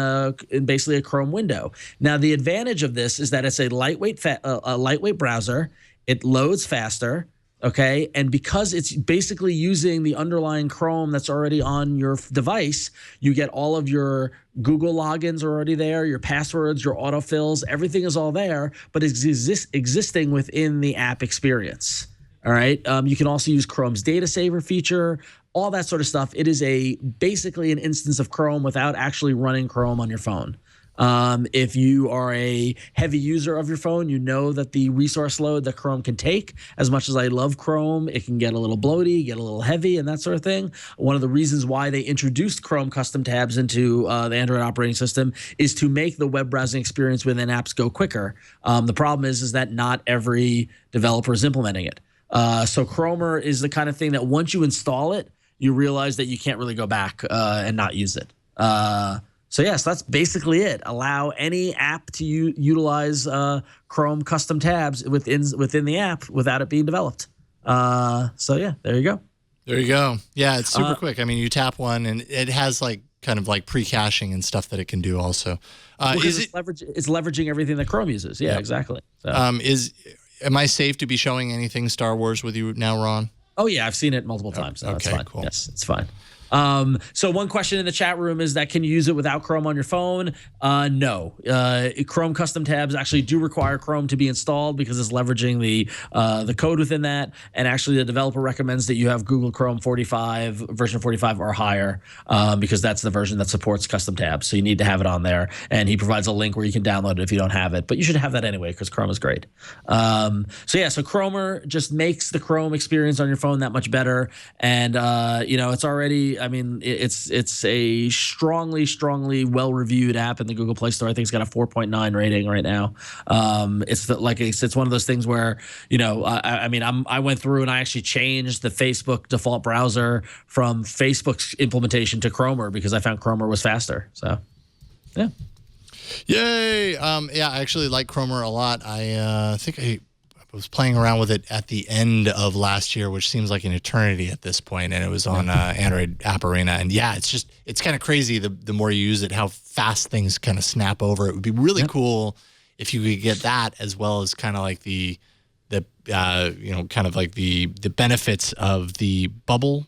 basically a Chrome window. Now, the advantage of this is that it's a lightweight browser. It loads faster. Okay. And because it's basically using the underlying Chrome that's already on your device, you get all of your Google logins are already there, your passwords, your autofills, everything is all there, but it's existing within the app experience. All right. You can also use Chrome's data saver feature, all that sort of stuff. It is basically an instance of Chrome without actually running Chrome on your phone. If you are a heavy user of your phone, you know that the resource load that Chrome can take, as much as I love Chrome, it can get a little bloaty, get a little heavy and that sort of thing. One of the reasons why they introduced Chrome custom tabs into the Android operating system is to make the web browsing experience within apps go quicker. The problem is that not every developer is implementing it. So Chromer is the kind of thing that once you install it, you realize that you can't really go back and not use it. So yes, that's basically it. Allow any app to utilize Chrome custom tabs within the app without it being developed. So yeah, there you go. There you go. Yeah, it's super quick. I mean, you tap one and it has kind of pre-caching and stuff that it can do also. It's leveraging everything that Chrome uses. Yeah, exactly. So. Am I safe to be showing anything Star Wars with you now, Ron? Oh yeah, I've seen it multiple times. So okay, it's fine. Cool. Yes, it's fine. So one question in the chat room is that can you use it without Chrome on your phone? No. Chrome custom tabs actually do require Chrome to be installed because it's leveraging the code within that. And actually the developer recommends that you have Google Chrome 45, version 45 or higher, because that's the version that supports custom tabs. So you need to have it on there. And he provides a link where you can download it if you don't have it. But you should have that anyway because Chrome is great. So Chromer just makes the Chrome experience on your phone that much better. And, it's already... I mean, it's a strongly well-reviewed app in the Google Play Store. I think it's got a 4.9 rating right now. It's one of those things where, I went through and I actually changed the Facebook default browser from Facebook's implementation to Chromer because I found Chromer was faster. So, yeah. Yay! I actually like Chromer a lot. I think I was playing around with it at the end of last year, which seems like an eternity at this point, and it was on Android App Arena. And yeah, it's kind of crazy the more you use it, how fast things kind of snap over. It would be really cool if you could get that as well as kind of like the benefits of the bubble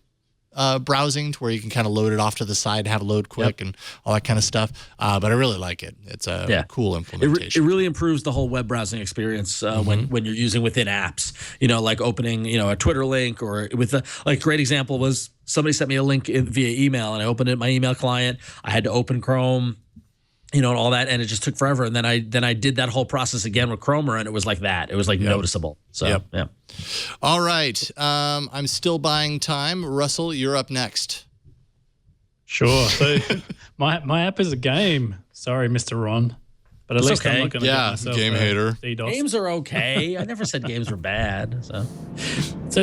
browsing, to where you can kind of load it off to the side, have it load quick and all that kind of stuff. But I really like it. It's a cool implementation. It really improves the whole web browsing experience when you're using within apps, like opening, a Twitter link or with great example was somebody sent me a link via email and I opened it in my email client. I had to open Chrome, and all that, and it just took forever. And then I did that whole process again with Chromer, and it was like that. It was noticeable. So yeah. All right. I'm still buying time. Russell, you're up next. Sure. So my app is a game. Sorry, Mr. Ron. But at least I'm not going to get myself game hater. DDoS. Games are okay. I never said games were bad. So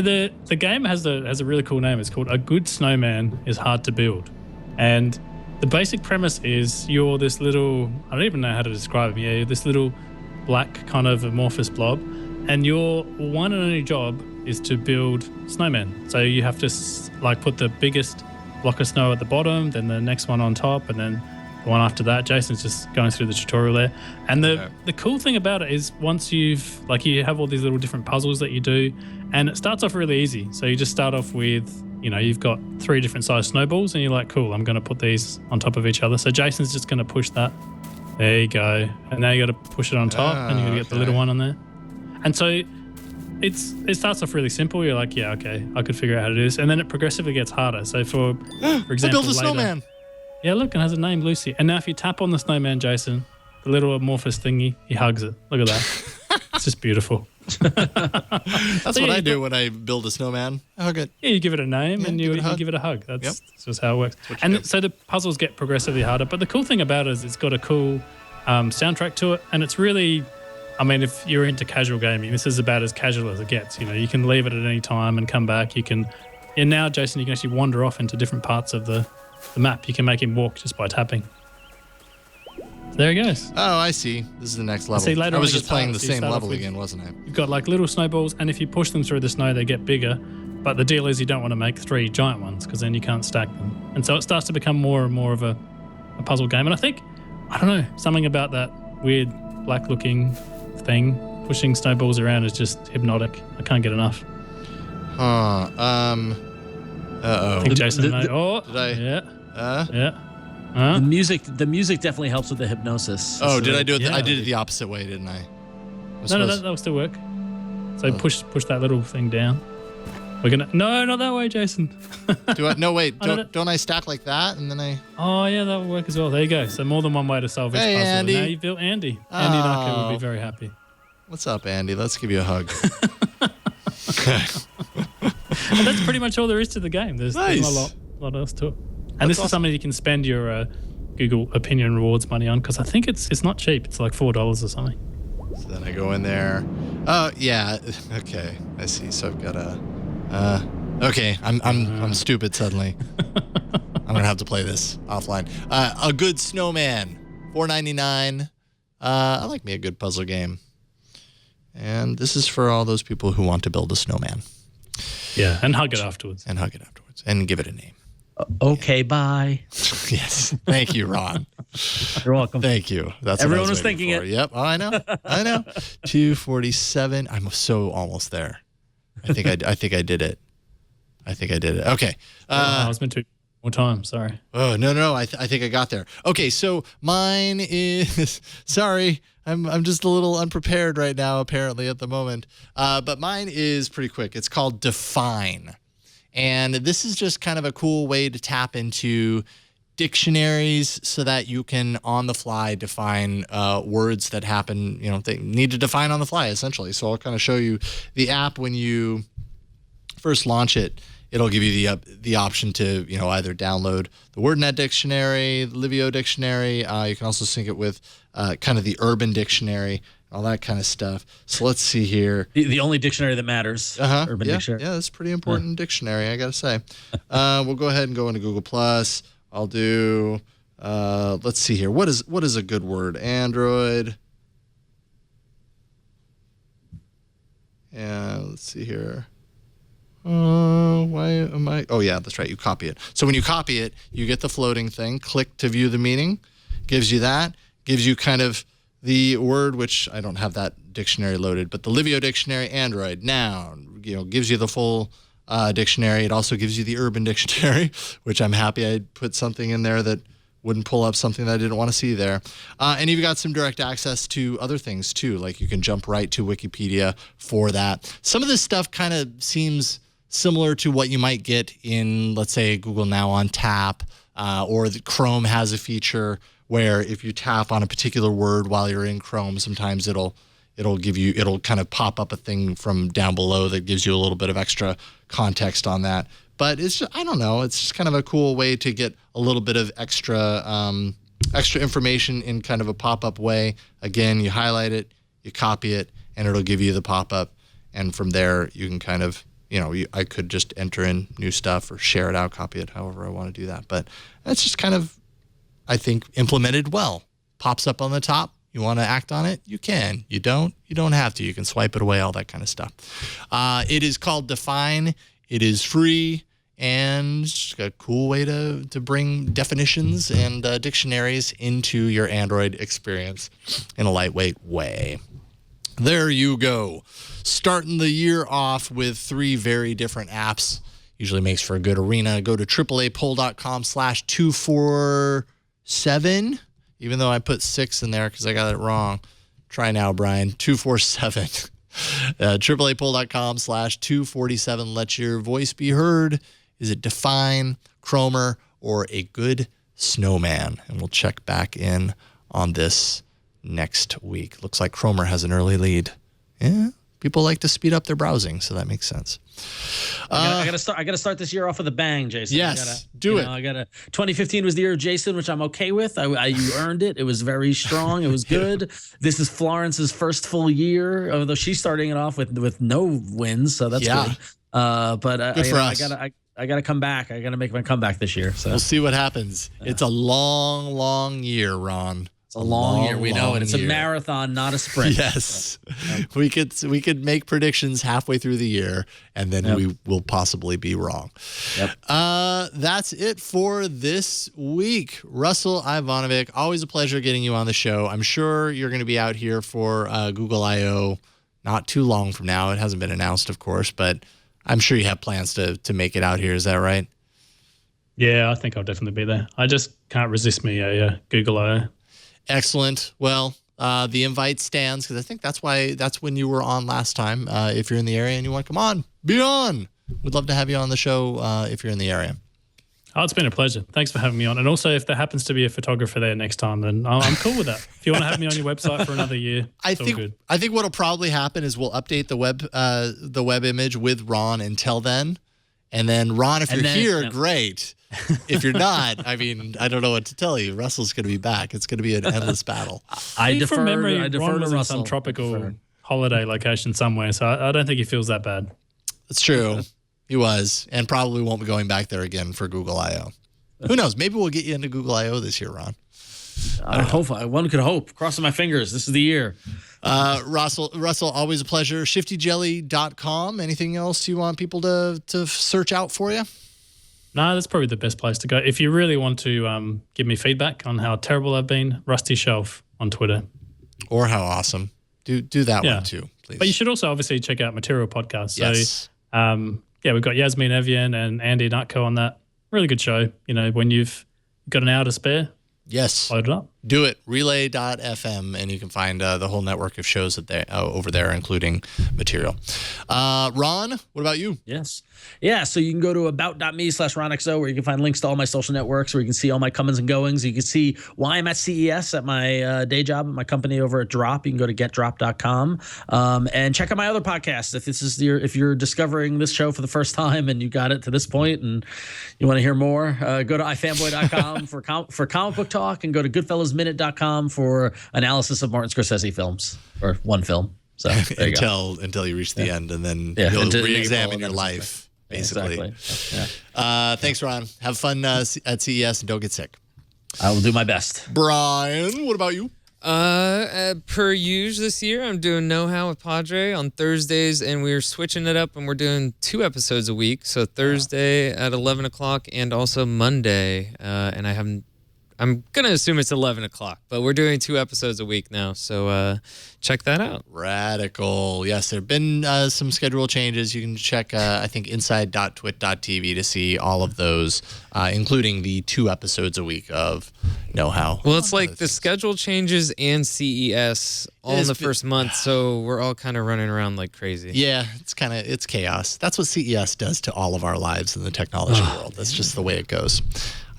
the game has a really cool name. It's called A Good Snowman is Hard to Build. And the basic premise is you're this little, I don't even know how to describe it. You're this little black kind of amorphous blob, and your one and only job is to build snowmen. So you have to put the biggest block of snow at the bottom, then the next one on top, and then the one after that. Jason's just going through the tutorial there. And the cool thing about it is once you have all these little different puzzles that you do, and it starts off really easy. So you just start off with, you've got 3 different size snowballs and you're like, cool, I'm going to put these on top of each other. So Jason's just going to push that. There you go. And now you got to push it on top and you're going to get the little one on there. And so it starts off really simple. You're like, yeah, okay, I could figure out how to do this. And then it progressively gets harder. So for example, I built a snowman. Yeah, look, it has a name, Lucy. And now if you tap on the snowman, Jason, the little amorphous thingy, he hugs it. Look at that. It's just beautiful. That's what I do when I build a snowman. I hug it. Yeah, you give it a name and you give it a hug. That's just how it works. And so the puzzles get progressively harder. But the cool thing about it is it's got a cool soundtrack to it, and it's really, I mean, if you're into casual gaming, this is about as casual as it gets. You know, you can leave it at any time and come back. And now, Jason, you can actually wander off into different parts of the map. You can make him walk just by tapping. So there he goes. Oh, I see. This is the next level. See, later I on was it just gets playing harder, the so you same start off level with- again, wasn't I? You've got like little snowballs, and if you push them through the snow, they get bigger. But the deal is you don't want to make 3 giant ones because then you can't stack them. And so it starts to become more and more of a puzzle game. And I think, I don't know, something about that weird black-looking thing pushing snowballs around is just hypnotic. I can't get enough. Huh. I think Jason may. Oh, Did I? Yeah. Yeah. The music definitely helps with the hypnosis. Oh, did I do it? Yeah. I did it the opposite way, didn't I? No, that'll still work. So push that little thing down. We're gonna not that way, Jason. Do I? No, wait. Don't I stack like that and then I? Oh yeah, that will work as well. There you go. So more than one way to solve each Hey, puzzle. Andy. Now you've built Andy. Andy Naka would be very happy. What's up, Andy? Let's give you a hug. And that's pretty much all there is to the game. There's not a lot else to it. And this is something you can spend your Google Opinion Rewards money on because I think it's not cheap. It's like $4 or something. So then I go in there. Oh yeah. Okay, I see. So I've got a. Okay, I'm stupid suddenly. I'm gonna have to play this offline. A good snowman, $4.99. I like me a good puzzle game. And this is for all those people who want to build a snowman. Yeah, and hug it afterwards. And give it a name. Okay, bye. Yes. Thank you, Ron. You're welcome. Thank you. That's Everyone what I was waiting thinking for. it. Yep. Oh, I know. 247. I'm so almost there. I think I did it. Okay. I was meant to more time. Sorry. Oh no. I think I got there. Okay, so mine is. Sorry, I'm just a little unprepared right now. Apparently at the moment, but mine is pretty quick. It's called Define, and this is just kind of a cool way to tap into dictionaries so that you can on the fly define words that happen. You know, they need to define on the fly essentially. So I'll kind of show you the app when you first launch it. It'll give you the option to either download the WordNet dictionary, the Livio dictionary. You can also sync it with kind of the Urban Dictionary, all that kind of stuff. So let's see here. The only dictionary that matters. Urban Dictionary. Yeah, that's a pretty important dictionary, I gotta say. We'll go ahead and go into Google Plus. I'll do. Let's see here. What is a good word? Android. Yeah, let's see here. Why am I? Oh, yeah, that's right. You copy it. So when you copy it, you get the floating thing. Click to view the meaning. Gives you that. Gives you kind of the word, which I don't have that dictionary loaded, but the Livio dictionary, Android, noun, gives you the full dictionary. It also gives you the Urban Dictionary, which I'm happy I put something in there that wouldn't pull up something that I didn't want to see there. And you've got some direct access to other things, too. Like you can jump right to Wikipedia for that. Some of this stuff kind of seems similar to what you might get in, let's say, Google Now on tap, or Chrome has a feature where if you tap on a particular word while you're in Chrome, sometimes it'll kind of pop up a thing from down below that gives you a little bit of extra context on that. But it's just, I don't know, it's just kind of a cool way to get a little bit of extra information in kind of a pop-up way. Again, you highlight it, you copy it, and it'll give you the pop-up. And from there, you can kind of, I could just enter in new stuff or share it out, copy it, however I want to do that. But that's just kind of, I think, implemented well. Pops up on the top. You want to act on it? You can. You don't have to. You can swipe it away, all that kind of stuff. It is called Define. It is free and a cool way to bring definitions and dictionaries into your Android experience in a lightweight way. There you go. Starting the year off with 3 very different apps. Usually makes for a good arena. Go to AAApoll.com/247. Even though I put 6 in there because I got it wrong. Try now, Brian. 247. AAApoll.com/247. Let your voice be heard. Is it Define, Chromer, or a good snowman? And we'll check back in on this next week. Looks like Chromer has an early lead. Yeah, people like to speed up their browsing, so that makes sense. I gotta start this year off with a bang, Jason. Yes, do it. I gotta. 2015 was the year of Jason, which I'm okay with. You earned it. It was very strong. It was good. This is Florence's first full year, although she's starting it off with no wins, so that's good. But good for us. I gotta come back. I gotta make my comeback this year. So we'll see what happens. It's a long, long year, Ron. It's a long year. We know it. It's a marathon, not a sprint. Yes. We could make predictions halfway through the year, and then we will possibly be wrong. Yep. That's it for this week. Russell Ivanovic, always a pleasure getting you on the show. I'm sure you're going to be out here for Google I.O. not too long from now. It hasn't been announced, of course, but I'm sure you have plans to make it out here. Is that right? Yeah, I think I'll definitely be there. I just can't resist me a Google I.O. Excellent. Well, the invite stands because I think that's when you were on last time. If you're in the area and you want to come on, be on. We'd love to have you on the show if you're in the area. Oh, it's been a pleasure. Thanks for having me on. And also, if there happens to be a photographer there next time, then I'm cool with that. If you want to have me on your website for another year, I think what'll probably happen is we'll update the web image with Ron until then. And then Ron, if you're here, great. If you're not, I mean, I don't know what to tell you. Russell's going to be back. It's going to be an endless battle. I defer Ron was in some tropical holiday location somewhere, so I don't think he feels that bad. That's true. He was, and probably won't be going back there again for Google I.O. Who knows? Maybe we'll get you into Google I.O. this year, Ron. One could hope. Crossing my fingers. This is the year. Russell, always a pleasure. ShiftyJelly.com. Anything else you want people to search out for you? No, that's probably the best place to go. If you really want to give me feedback on how terrible I've been, Rusty Shelf on Twitter. Or how awesome. Do that one too, please. But you should also obviously check out Material Podcast. So, yes. We've got Yasmin Evian and Andy Nutko on that. Really good show. You know, when you've got an hour to spare, yes, load it up. Do it. Relay.fm, and you can find the whole network of shows over there, including Material. Ron, what about you? Yes. Yeah, so you can go to about.me/RonXO, where you can find links to all my social networks, where you can see all my comings and goings. You can see why I'm at CES at my day job at my company over at Drop. You can go to getdrop.com and check out my other podcasts. If you're discovering this show for the first time and you got it to this point and you want to hear more, go to ifanboy.com for comic book talk, and go to goodfellasminute.com for analysis of Martin Scorsese films, or one film. So until you reach the end, and then you'll re-examine your life. Basically. Exactly. Thanks, Ron. Have fun at CES and don't get sick. I will do my best. Brian, what about you? Per usual this year, I'm doing Know How with Padre on Thursdays, and we're switching it up, and we're doing 2 episodes a week. So Thursday at 11 o'clock and also Monday. And I'm going to assume it's 11 o'clock, but we're doing 2 episodes a week now. So check that out. Radical. Yes, there have been some schedule changes. You can check, I think, inside.twit.tv to see all of those, including the 2 episodes a week of Know How. Well, it's like the schedule changes and CES all in the first month, so we're all kind of running around like crazy. Yeah, it's chaos. That's what CES does to all of our lives in the technology world. That's just the way it goes.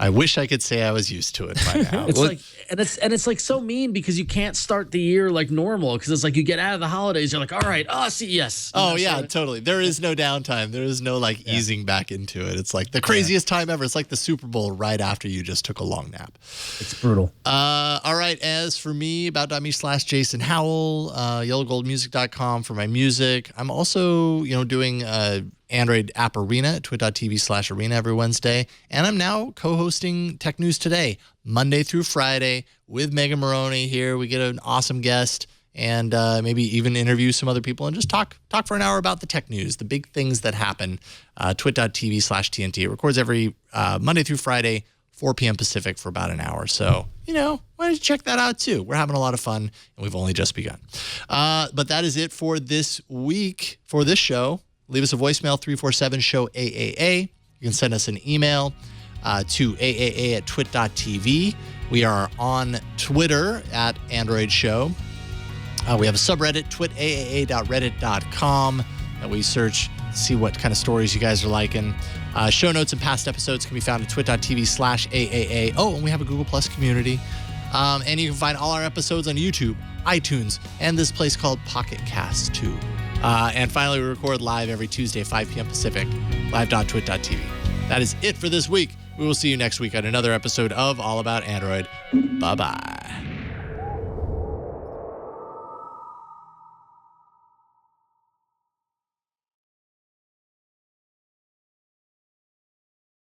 I wish I could say I was used to it by now. It's like so mean, because you can't start the year like normal, because it's like you get out of the holidays, you're like, all right, CES. Oh yeah, totally. There is no downtime. There is no easing back into it. It's like the craziest time ever. It's like the Super Bowl right after you just took a long nap. It's brutal. All right. As for me, about.me/Jason Howell, yellowgoldmusic.com for my music. I'm also, doing Android App Arena at twit.tv/arena every Wednesday. And I'm now co-hosting Tech News Today, Monday through Friday, with Megan Maroney here. We get an awesome guest and maybe even interview some other people and just talk for an hour about the tech news, the big things that happen. Twit.tv/TNT. It records every Monday through Friday, 4 p.m. Pacific for about an hour. So, why don't you check that out too? We're having a lot of fun, and we've only just begun. But that is it for this week, for this show. Leave us a voicemail, 347-SHOW-AAA. You can send us an email to aaa@twit.tv. We are on Twitter at Android Show. We have a subreddit, twitaaa.reddit.com, that we search, see what kind of stories you guys are liking. Show notes and past episodes can be found at twit.tv/AAA. Oh, and we have a Google Plus community. And you can find all our episodes on YouTube, iTunes, and this place called Pocket Cast too. And finally, we record live every Tuesday, 5 p.m. Pacific, live.twit.tv. That is it for this week. We will see you next week on another episode of All About Android. Bye-bye.